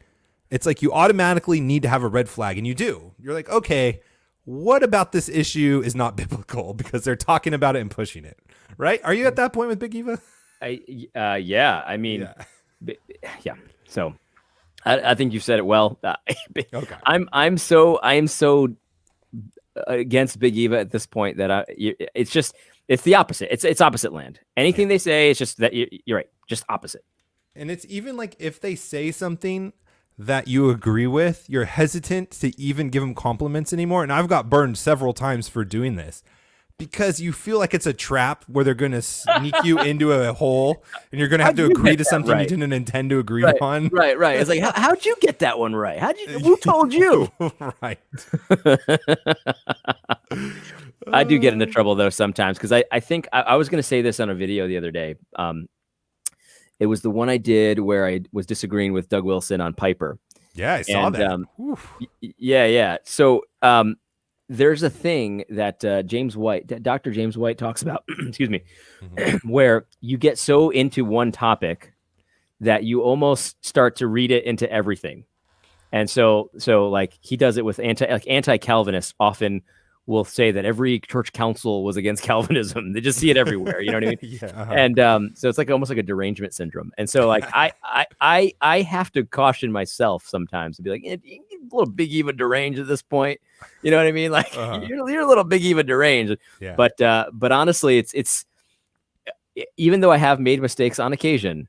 it's like you automatically need to have a red flag, and you do. You're like, okay, what about this issue is not biblical because they're talking about it and pushing it, right? Are you at that point with Big Eva? Yeah. I mean, Yeah. yeah. So I think you said it well. Okay. I am so against Big Eva at this point that it's the opposite. It's opposite land. Anything they say, it's just that you're right. Just opposite. And it's even like if they say something that you agree with, you're hesitant to even give them compliments anymore. And I've got burned several times for doing this because you feel like it's a trap where they're going to sneak you into a hole and you're going to have to agree to something you didn't intend to agree on. Right. It's like, how'd you get that one right? Who told you? Right. I do get into trouble though sometimes because I think I was going to say this on a video the other day. It was the one I did where I was disagreeing with Doug Wilson on Piper. Yeah, I saw that. Yeah. So there's a thing that Dr. James White talks about, excuse me, where you get so into one topic that you almost start to read it into everything. And so like he does it with anti-Calvinists often will say that every church council was against Calvinism. They just see it everywhere. You know what I mean? Yeah, uh-huh. And so it's like almost like a derangement syndrome. And so like I have to caution myself sometimes to be like, you're a little Big Eva deranged at this point. You know what I mean? Like you're a little Big Eva deranged. Yeah. But honestly, it's even though I have made mistakes on occasion,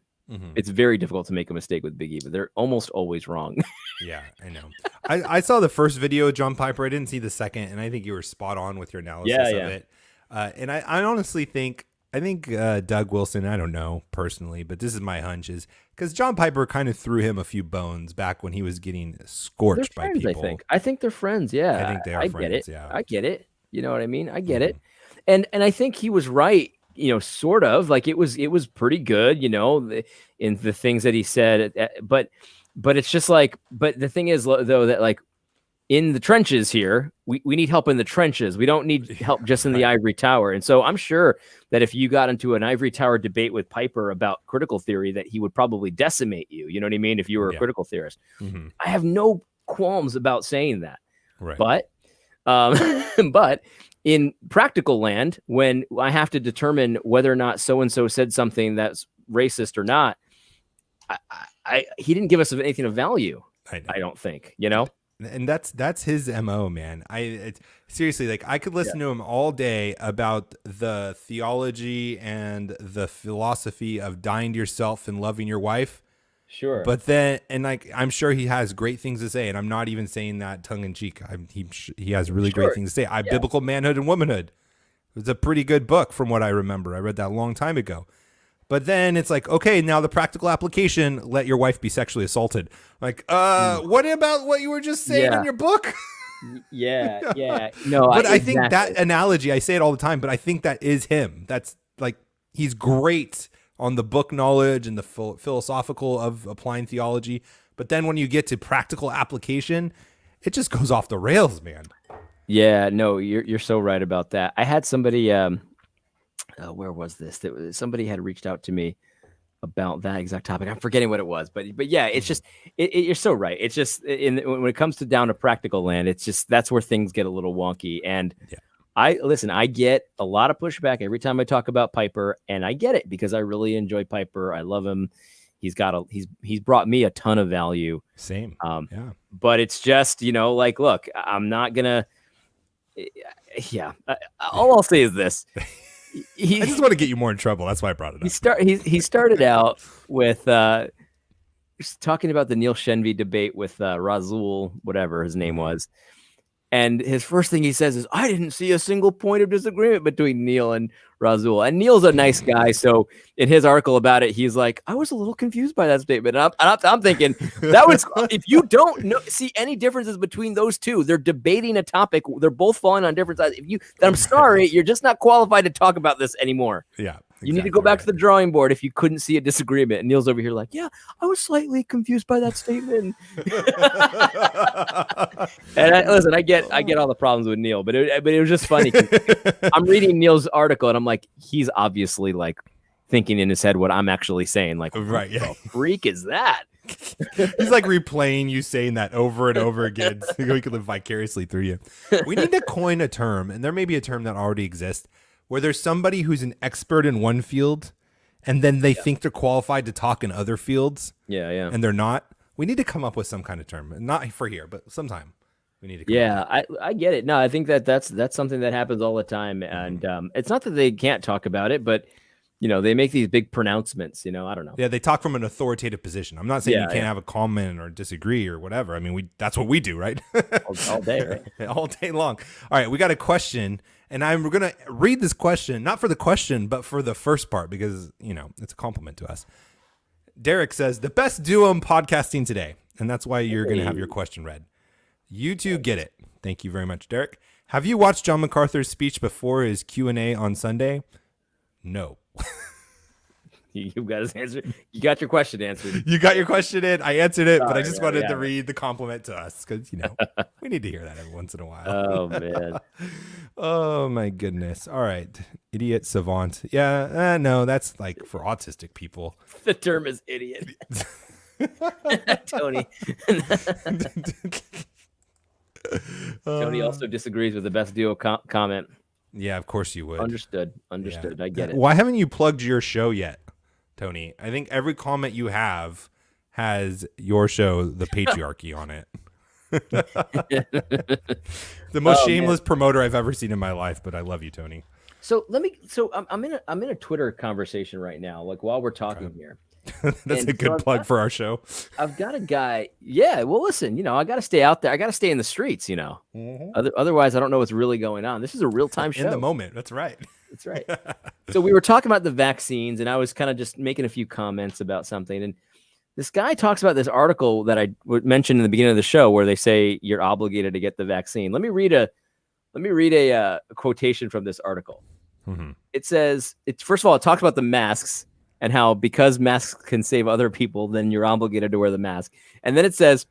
it's very difficult to make a mistake with Big Eva. They're almost always wrong. Yeah, I know. I saw the first video of John Piper. I didn't see the second, and I think you were spot on with your analysis of it. And I honestly think Doug Wilson, I don't know personally, but this is my hunch, is because John Piper kind of threw him a few bones back when he was getting scorched by people. I think they're friends. Yeah, I think they are friends. Get it. Yeah, I get it. You know what I mean? I get it. And I think he was right. You know, sort of like it was pretty good. You know, in the things that he said, but it's just like. But the thing is, though, that like in the trenches here, we need help in the trenches. We don't need help just in the ivory tower. And so I'm sure that if you got into an ivory tower debate with Piper about critical theory, that he would probably decimate you. You know what I mean? If you were a critical theorist, I have no qualms about saying that. Right. But in practical land, when I have to determine whether or not so-and-so said something that's racist or not, he didn't give us anything of value. I don't think, you know? And that's his MO, man. Seriously, like I could listen to him all day about the theology and the philosophy of dying to yourself and loving your wife. Sure. But then, and like, I'm sure he has great things to say, and I'm not even saying that tongue in cheek. He has really great things to say. Biblical Manhood and Womanhood. It was a pretty good book from what I remember. I read that a long time ago. But then it's like, okay, now the practical application, let your wife be sexually assaulted. Like, what about what you were just saying in your book? Yeah. No, but I think that analogy, I say it all the time, but I think that is him. That's like, he's great on the book knowledge and the philosophical of applying theology. But then when you get to practical application, it just goes off the rails, man. Yeah, no, you're so right about that. I had somebody, where was this? Somebody had reached out to me about that exact topic. I'm forgetting what it was, but yeah, it's just you're so right. It's just when it comes to down to practical land, it's just that's where things get a little wonky. And Yeah. I get a lot of pushback every time I talk about Piper, and I get it because I really enjoy Piper. I love him. He's brought me a ton of value. Same. Yeah. But it's just, like, look, I'm not gonna. Yeah. All I'll say is this. I just want to get you more in trouble. That's why I brought it up. He started out with talking about the Neil Shenvi debate with Razul, whatever his name was. And his first thing he says is, I didn't see a single point of disagreement between Neil and Razul. And Neil's a nice guy. So in his article about it, he's like, I was a little confused by that statement. And I'm thinking that was, if you don't see any differences between those two, they're debating a topic. They're both falling on different sides. I'm sorry, you're just not qualified to talk about this anymore. Yeah. You need to go back to the drawing board if you couldn't see a disagreement. And Neil's over here like, yeah, I was slightly confused by that statement. And listen, I get all the problems with Neil, but it was just funny. I'm reading Neil's article and I'm like, he's obviously like thinking in his head what I'm actually saying. Like, right, yeah. What the freak is that? He's like replaying you saying that over and over again so we can live vicariously through you. We need to coin a term, and there may be a term that already exists, where there's somebody who's an expert in one field and then they think they're qualified to talk in other fields. Yeah. And they're not. We need to come up with some kind of term. Not for here, but sometime we need to come up. I get it. No, I think that's something that happens all the time. And it's not that they can't talk about it, but they make these big pronouncements, I don't know. Yeah, they talk from an authoritative position. I'm not saying you can't have a comment or disagree or whatever. I mean, that's what we do, right? all day, right? All day long. All right, we got a question, and I'm going to read this question, not for the question, but for the first part, because, it's a compliment to us. Derek says, the best duo in podcasting today, and that's why you're going to have your question read. You two get it. Thank you very much, Derek. Have you watched John MacArthur's speech before his Q&A on Sunday? No. You got his answer. You got your question answered. You got your question in. I answered it, but I just wanted to read the compliment to us because, we need to hear that every once in a while. Oh, man. Oh, my goodness. All right. Idiot savant. Yeah. No, that's like for autistic people. The term is idiot. Tony. Tony also disagrees with the best duo comment. Yeah, of course you would. Understood. Yeah. I get it. Why haven't you plugged your show yet, Tony? I think every comment you have has your show, The Patriarchy, on it. The most shameless promoter I've ever seen in my life, but I love you, Tony. So I'm in a Twitter conversation right now, like while we're talking here. That's a good plug for our show. I've got a guy. Yeah. Well, listen, I got to stay out there. I got to stay in the streets, Otherwise, I don't know what's really going on. This is a real time show. In the moment. That's right. That's right. So we were talking about the vaccines, and I was kind of just making a few comments about something. And this guy talks about this article that I mentioned in the beginning of the show where they say you're obligated to get the vaccine. Let me read a quotation from this article. Mm-hmm. It says, first of all, it talks about the masks and how because masks can save other people, then you're obligated to wear the mask. And then it says,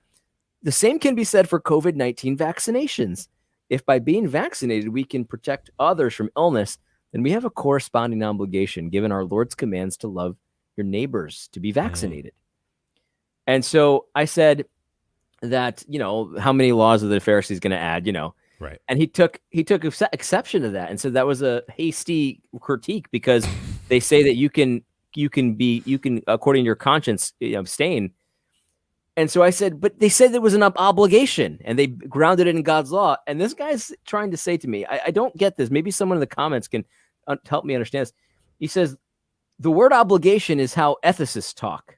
the same can be said for COVID-19 vaccinations. If by being vaccinated, we can protect others from illness, then we have a corresponding obligation given our Lord's commands to love your neighbors, to be vaccinated. And so I said that, how many laws are the Pharisees going to add, Right. And he took exception to that and said that was a hasty critique because they say that you can according to your conscience abstain. And so I said, but they said there was an obligation and they grounded it in God's law. And this guy's trying to say to me, I don't get this. Maybe someone in the comments can help me understand this. He says, the word obligation is how ethicists talk.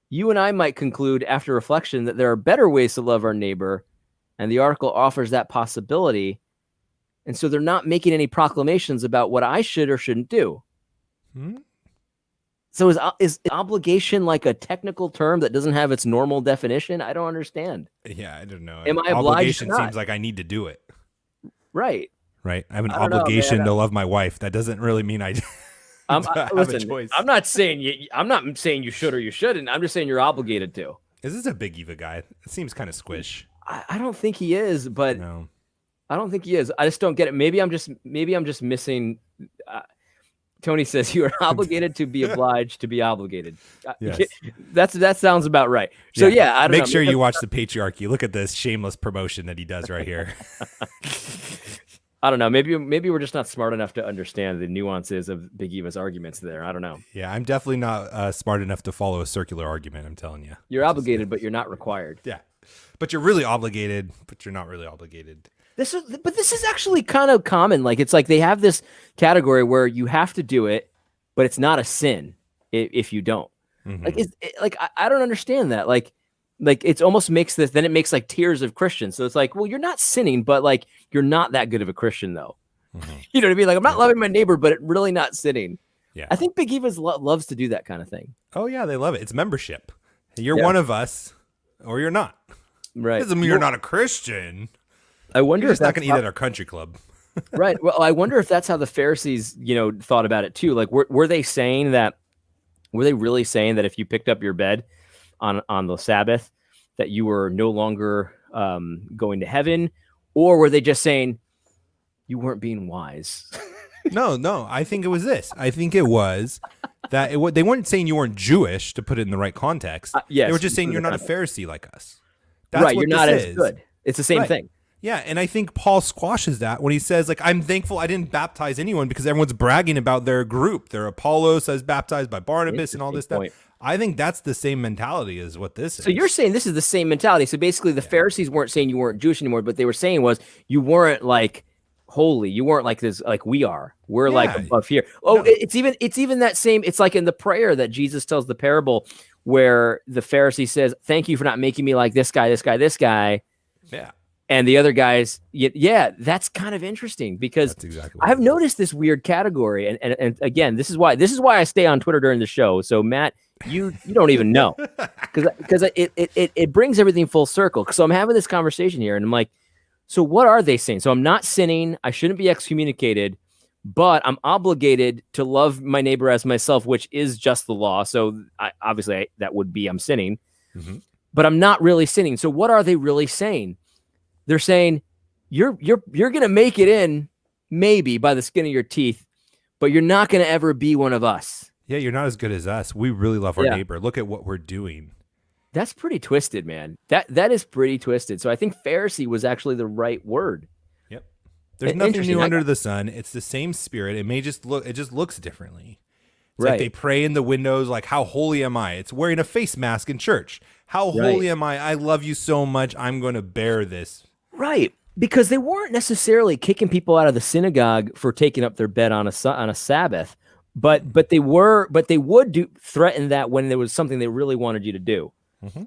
You and I might conclude after reflection that there are better ways to love our neighbor. And the article offers that possibility. And so they're not making any proclamations about what I should or shouldn't do. So is obligation like a technical term that doesn't have its normal definition? I don't understand. Yeah, I don't know. Am I obliged? Obligation seems like I need to do it. Right. Right. I have an obligation to love my wife. That doesn't really mean I have a choice. I'm not saying you should or you shouldn't. I'm just saying you're obligated to. Is this a big Eva guy? It seems kind of squish. I don't think he is, but no. I don't think he is. I just don't get it. Maybe I'm just missing. Tony says you are obligated to be obliged to be obligated. Yes. That sounds about right. So yeah, I don't know. Make sure you watch the Patriarchy. Look at this shameless promotion that he does right here. I don't know. Maybe we're just not smart enough to understand the nuances of Big Eva's arguments there. I don't know. Yeah, I'm definitely not smart enough to follow a circular argument. I'm telling you. You're obligated, but you're not required. Yeah, but you're really obligated, but you're not really obligated. This is actually kind of common. Like it's like they have this category where you have to do it, but it's not a sin if you don't. Like I don't understand that. Like it's almost makes this. Then it makes like tiers of Christians. So it's like, well, you're not sinning, but like you're not that good of a Christian though. You know what I mean? Like I'm not loving my neighbor, but really not sinning. Yeah, I think Big Eva's loves to do that kind of thing. Oh yeah, they love it. It's membership. You're one of us, or you're not. Right? Doesn't mean you're not a Christian. I wonder if that's not going to eat at our country club. Right. Well, I wonder if that's how the Pharisees, thought about it too. Like, were they saying that? Were they really saying that if you picked up your bed on the Sabbath, that you were no longer going to heaven, or were they just saying you weren't being wise? No. I think it was this. I think it was that they weren't saying you weren't Jewish, to put it in the right context. Yes, they were just saying you're not a Pharisee like us. That's right. What you're not this as good. It's the same thing. Yeah, and I think Paul squashes that when he says, like, I'm thankful I didn't baptize anyone because everyone's bragging about their group. Their Apollos as baptized by Barnabas and all this stuff. I think that's the same mentality as what this is. So you're saying this is the same mentality. So basically the Pharisees weren't saying you weren't Jewish anymore, but they were saying was you weren't like holy. You weren't like this, like we are. We're like above here. Oh, no. It's even that same. It's like in the prayer that Jesus tells the parable where the Pharisee says, thank you for not making me like this guy, this guy, this guy. Yeah. And the other guys, that's kind of interesting because exactly I've noticed this weird category. And again, this is why I stay on Twitter during the show. So Matt, you don't even know because it brings everything full circle. So I'm having this conversation here and I'm like, so what are they saying? So I'm not sinning. I shouldn't be excommunicated, but I'm obligated to love my neighbor as myself, which is just the law. So that would be I'm sinning, but I'm not really sinning. So what are they really saying? They're saying you're going to make it in maybe by the skin of your teeth, but you're not going to ever be one of us. Yeah, you're not as good as us. We really love our neighbor. Look at what we're doing. That's pretty twisted, man. That is pretty twisted. So I think Pharisee was actually the right word. Yep. There's nothing new under the sun. It's the same spirit. It just looks differently. It's like they pray in the windows like, how holy am I? It's wearing a face mask in church. How holy am I? I love you so much. I'm going to bear this. Right, because they weren't necessarily kicking people out of the synagogue for taking up their bed on a Sabbath, but they would threaten that when there was something they really wanted you to do.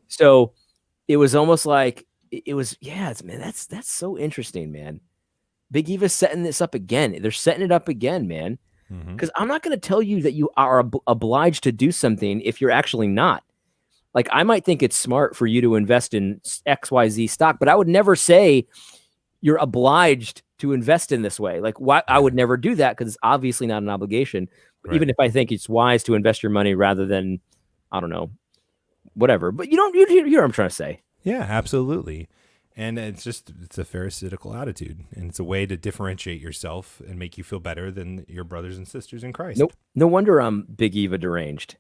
So it was almost like man, that's so interesting, man. Big Eva's setting this up again. They're setting it up again, man. Because I'm not going to tell you that you are obliged to do something if you're actually not. Like, I might think it's smart for you to invest in XYZ stock, but I would never say you're obliged to invest in this way. Like, why? I would never do that because it's obviously not an obligation. Right. Even if I think it's wise to invest your money rather than, I don't know, whatever. But you hear what I'm trying to say. Yeah, absolutely. And it's a pharisaical attitude. And it's a way to differentiate yourself and make you feel better than your brothers and sisters in Christ. Nope. No wonder I'm Big Eva deranged.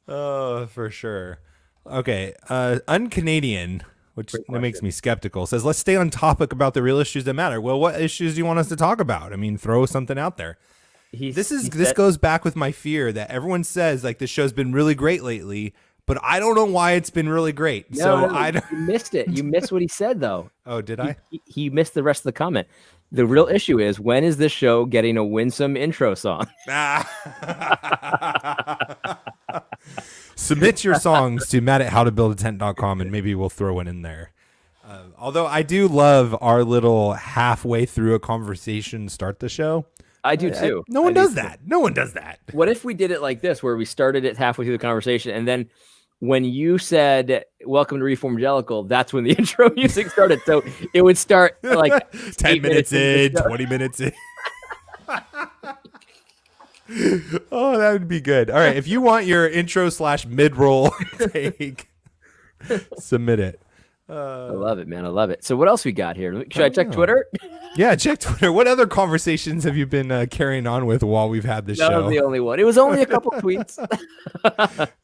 Oh, for sure. Okay. Un-Canadian, which makes me skeptical, says, let's stay on topic about the real issues that matter. Well, what issues do you want us to talk about? I mean, throw something out there. This goes back with my fear that everyone says, like, this show's been really great lately, but I don't know why it's been really great. You missed it. You missed what he said, though. Oh, did I? He missed the rest of the comment. The real issue is, when is this show getting a winsome intro song? Submit your songs to matt@howtobuildatent.com and maybe we'll throw one in there. Although I do love our little halfway through a conversation start the show. I do too. No one does that. No one does that. What if we did it like this, where we started it halfway through the conversation and then when you said, welcome to Reformed Jellicle, that's when the intro music started. So it would start like 10 minutes in, 20 minutes in. Oh, that would be good. All right. If you want your intro / mid-roll take, submit it. I love it, man. I love it. So what else we got here? Should I check Twitter? Yeah, check Twitter. What other conversations have you been carrying on with while we've had this That was show? the only one. It was only a couple tweets.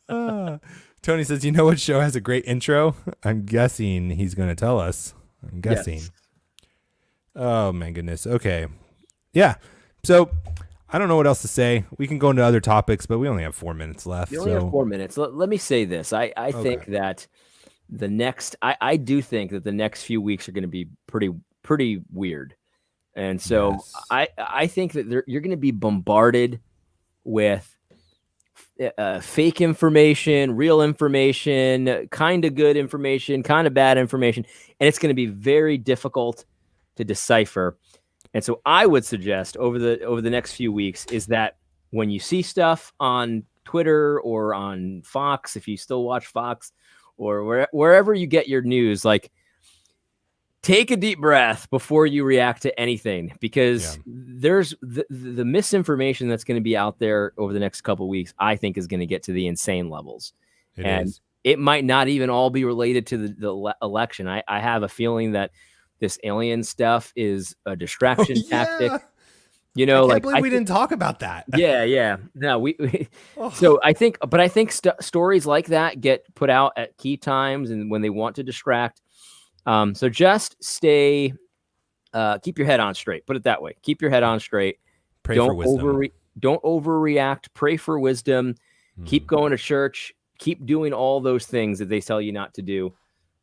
Uh, Tony says, "You know what show has a great intro?" I'm guessing he's going to tell us. I'm guessing. Yes. Oh my goodness. Okay. Yeah. So I don't know what else to say. We can go into other topics, but we only have 4 minutes left. You only have 4 minutes. Let me say this. I think Okay. that I do think that the next few weeks are going to be pretty weird. And so Yes. I think that you're going to be bombarded with fake information, real information, kind of good information, kind of bad information, and it's going to be very difficult to decipher. And so I would suggest over the next few weeks is that when you see stuff on Twitter or on Fox, if you still watch Fox or wherever you get your news, like take a deep breath before you react to anything, because there's the misinformation that's going to be out there over the next couple of weeks, I think is going to get to the insane levels. It might not even all be related to the election. I have a feeling that this alien stuff is a distraction tactic. You know, I can't believe we didn't talk about that. Yeah. No, so I think stories like that get put out at key times and when they want to distract. So just keep your head on straight. Put it that way. Keep your head on straight. Pray for wisdom. Don't overreact. Pray for wisdom. Keep going to church. Keep doing all those things that they tell you not to do.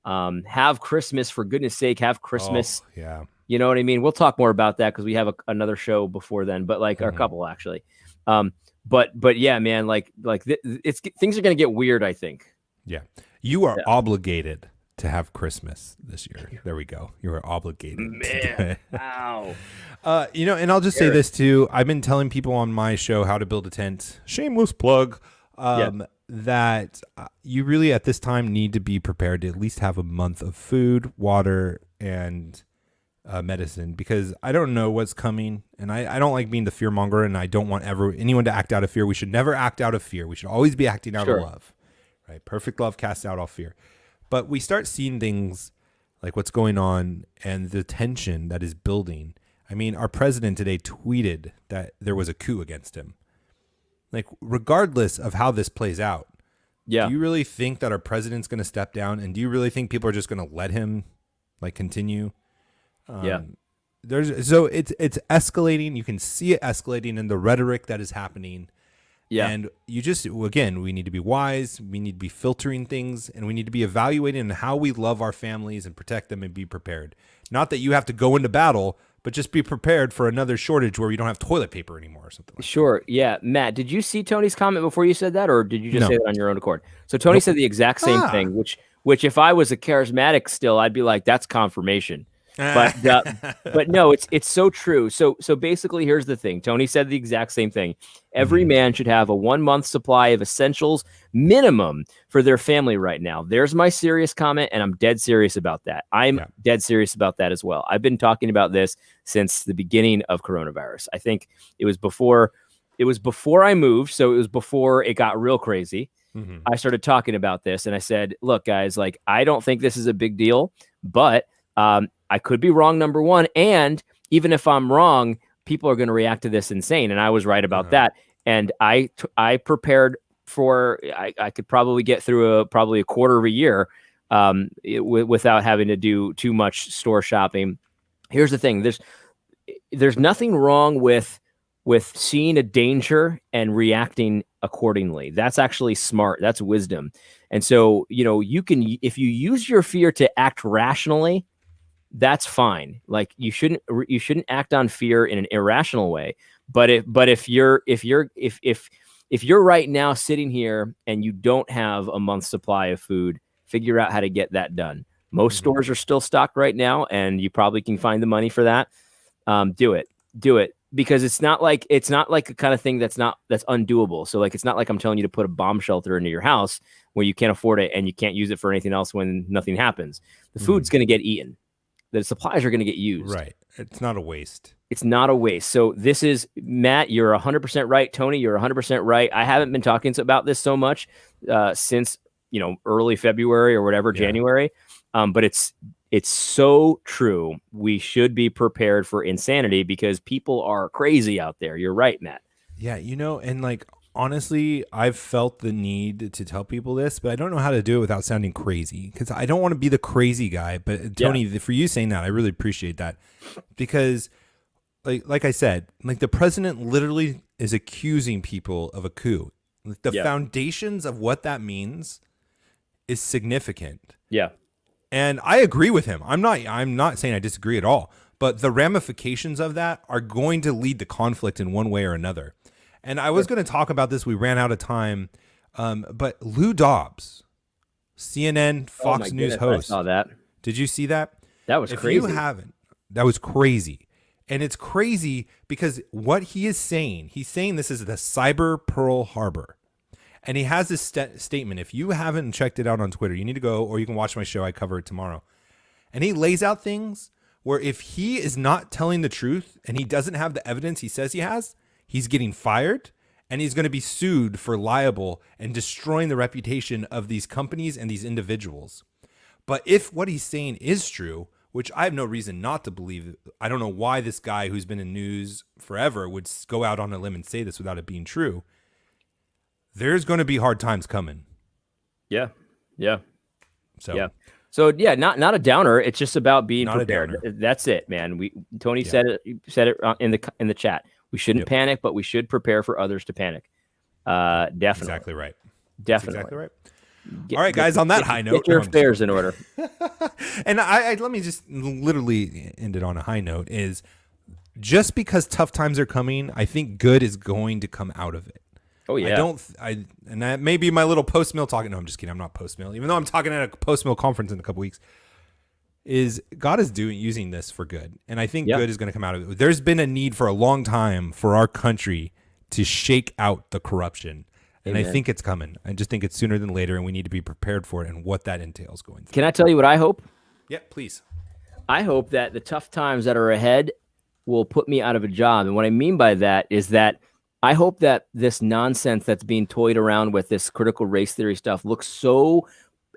Have Christmas, for goodness sake. Have Christmas. Oh, yeah. You know what I mean? We'll talk more about that because we have another show before then, but like a couple actually. But yeah, man, things are going to get weird, I think. Yeah. You are obligated to have Christmas this year. There we go. You are obligated. Man. Wow. And I'll just say this too. I've been telling people on my show How to Build a Tent, shameless plug, that you really at this time need to be prepared to at least have a month of food, water, and medicine, because I don't know what's coming, and I don't like being the fear monger, and I don't want anyone to act out of fear. We should never act out of fear. We should always be acting out of love, right? Perfect love casts out all fear. But we start seeing things like what's going on and the tension that is building. I mean, our president today tweeted that there was a coup against him. Like, regardless of how this plays out, do you really think that our president's going to step down? And do you really think people are just going to let him continue? So it's escalating. You can see it escalating in the rhetoric that is happening. Yeah. And we need to be wise. We need to be filtering things, and we need to be evaluating how we love our families and protect them and be prepared. Not that you have to go into battle, but just be prepared for another shortage where we don't have toilet paper anymore or something like that. Yeah. Matt, did you see Tony's comment before you said that, or did you just say that on your own accord? So Tony said the exact same thing, which if I was a charismatic still, I'd be like, that's confirmation. But no, it's so true. So basically, here's the thing. Tony said the exact same thing. Every man should have a 1 month supply of essentials minimum for their family right now. There's my serious comment, and I'm dead serious about that. I'm dead serious about that as well. I've been talking about this since the beginning of coronavirus. I think it was before I moved, so it was before it got real crazy. I started talking about this, and I said, look, guys, I don't think this is a big deal, but I could be wrong, number one. And even if I'm wrong, people are going to react to this insane. And I was right about that. And I prepared for, I could probably get through probably a quarter of a year without having to do too much store shopping. Here's the thing. There's nothing wrong with seeing a danger and reacting accordingly. That's actually smart. That's wisdom. And so, you can, if you use your fear to act rationally, that's fine. Like you shouldn't act on fear in an irrational way. But if you're right now sitting here and you don't have a month's supply of food, figure out how to get that done. Most stores are still stocked right now, and you probably can find the money for that. Do it because it's not like a kind of thing that's undoable. So it's not like I'm telling you to put a bomb shelter into your house where you can't afford it and you can't use it for anything else when nothing happens. The food's going to get eaten. The supplies are going to get used. Right. It's not a waste. It's not a waste. So this is, Matt, you're 100% right. Tony, you're 100% right. I haven't been talking about this so much since, early February or whatever, January. But It's so true. We should be prepared for insanity because people are crazy out there. You're right, Matt. Yeah, and like honestly, I've felt the need to tell people this, but I don't know how to do it without sounding crazy because I don't want to be the crazy guy. But Tony, for you saying that, I really appreciate that because like I said, like the president literally is accusing people of a coup. The foundations of what that means is significant. Yeah. And I agree with him. I'm not saying I disagree at all, but the ramifications of that are going to lead to conflict in one way or another. And I was going to talk about this. We ran out of time. But Lou Dobbs, CNN, Fox News host. I saw that. Did you see that? That was crazy. If you haven't, that was crazy. And it's crazy because what he is saying, he's saying this is the cyber Pearl Harbor. And he has this statement. If you haven't checked it out on Twitter, you need to go, or you can watch my show. I cover it tomorrow. And he lays out things where if he is not telling the truth and he doesn't have the evidence he says he has, he's getting fired and he's going to be sued for libel and destroying the reputation of these companies and these individuals. But if what he's saying is true, which I have no reason not to believe, I don't know why this guy who's been in news forever would go out on a limb and say this without it being true. There's going to be hard times coming. Yeah. So not a downer. It's just about being not prepared. That's it, man. Tony said it in the chat. We shouldn't panic, but we should prepare for others to panic. Definitely. Exactly right. Definitely. Exactly right. All right, guys, on that high note. Get your affairs in order. And I let me just literally end it on a high note is just because tough times are coming, I think good is going to come out of it. Oh yeah. And that may be my little post-mill talking. No, I'm just kidding. I'm not post-mill. Even though I'm talking at a post-mill conference in a couple weeks, is God is using this for good. And I think good is going to come out of it. There's been a need for a long time for our country to shake out the corruption. And I think it's coming. I just think it's sooner than later, and we need to be prepared for it and what that entails going through. Can I tell you what I hope? Yeah, please. I hope that the tough times that are ahead will put me out of a job. And what I mean by that is that I hope that this nonsense that's being toyed around with, this critical race theory stuff, looks so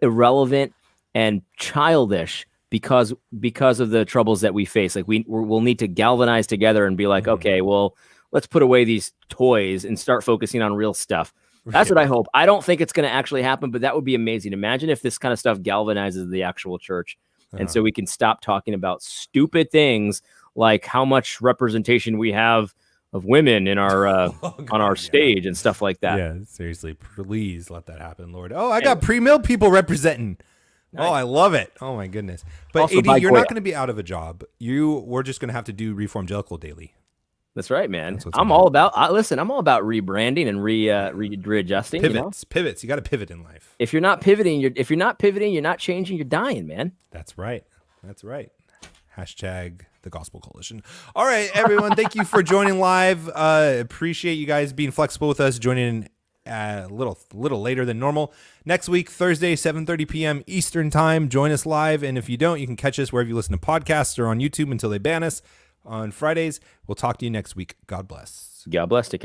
irrelevant and childish because of the troubles that we face. Like we'll need to galvanize together and be like, okay, well, let's put away these toys and start focusing on real stuff. That's what I hope. I don't think it's going to actually happen, but that would be amazing. Imagine if this kind of stuff galvanizes the actual church. And so we can stop talking about stupid things like how much representation we have of women in our on our stage and stuff like that. Yeah, seriously, please let that happen, Lord. Oh, I got pre-mill people representing. Nice. Oh, I love it. Oh my goodness. But also, AD, you're not going to be out of a job. We're just going to have to do Reformgelical daily. That's right, man. I'm all about rebranding and readjusting. Pivots. You got to pivot in life. If you're not pivoting, you're not changing. You're dying, man. That's right. Hashtag the Gospel Coalition. All right, everyone. Thank you for joining live. Appreciate you guys being flexible with us, joining a little later than normal. Next week, Thursday, 7:30 p.m. Eastern time. Join us live. And if you don't, you can catch us wherever you listen to podcasts or on YouTube until they ban us on Fridays. We'll talk to you next week. God bless. God bless. Take care.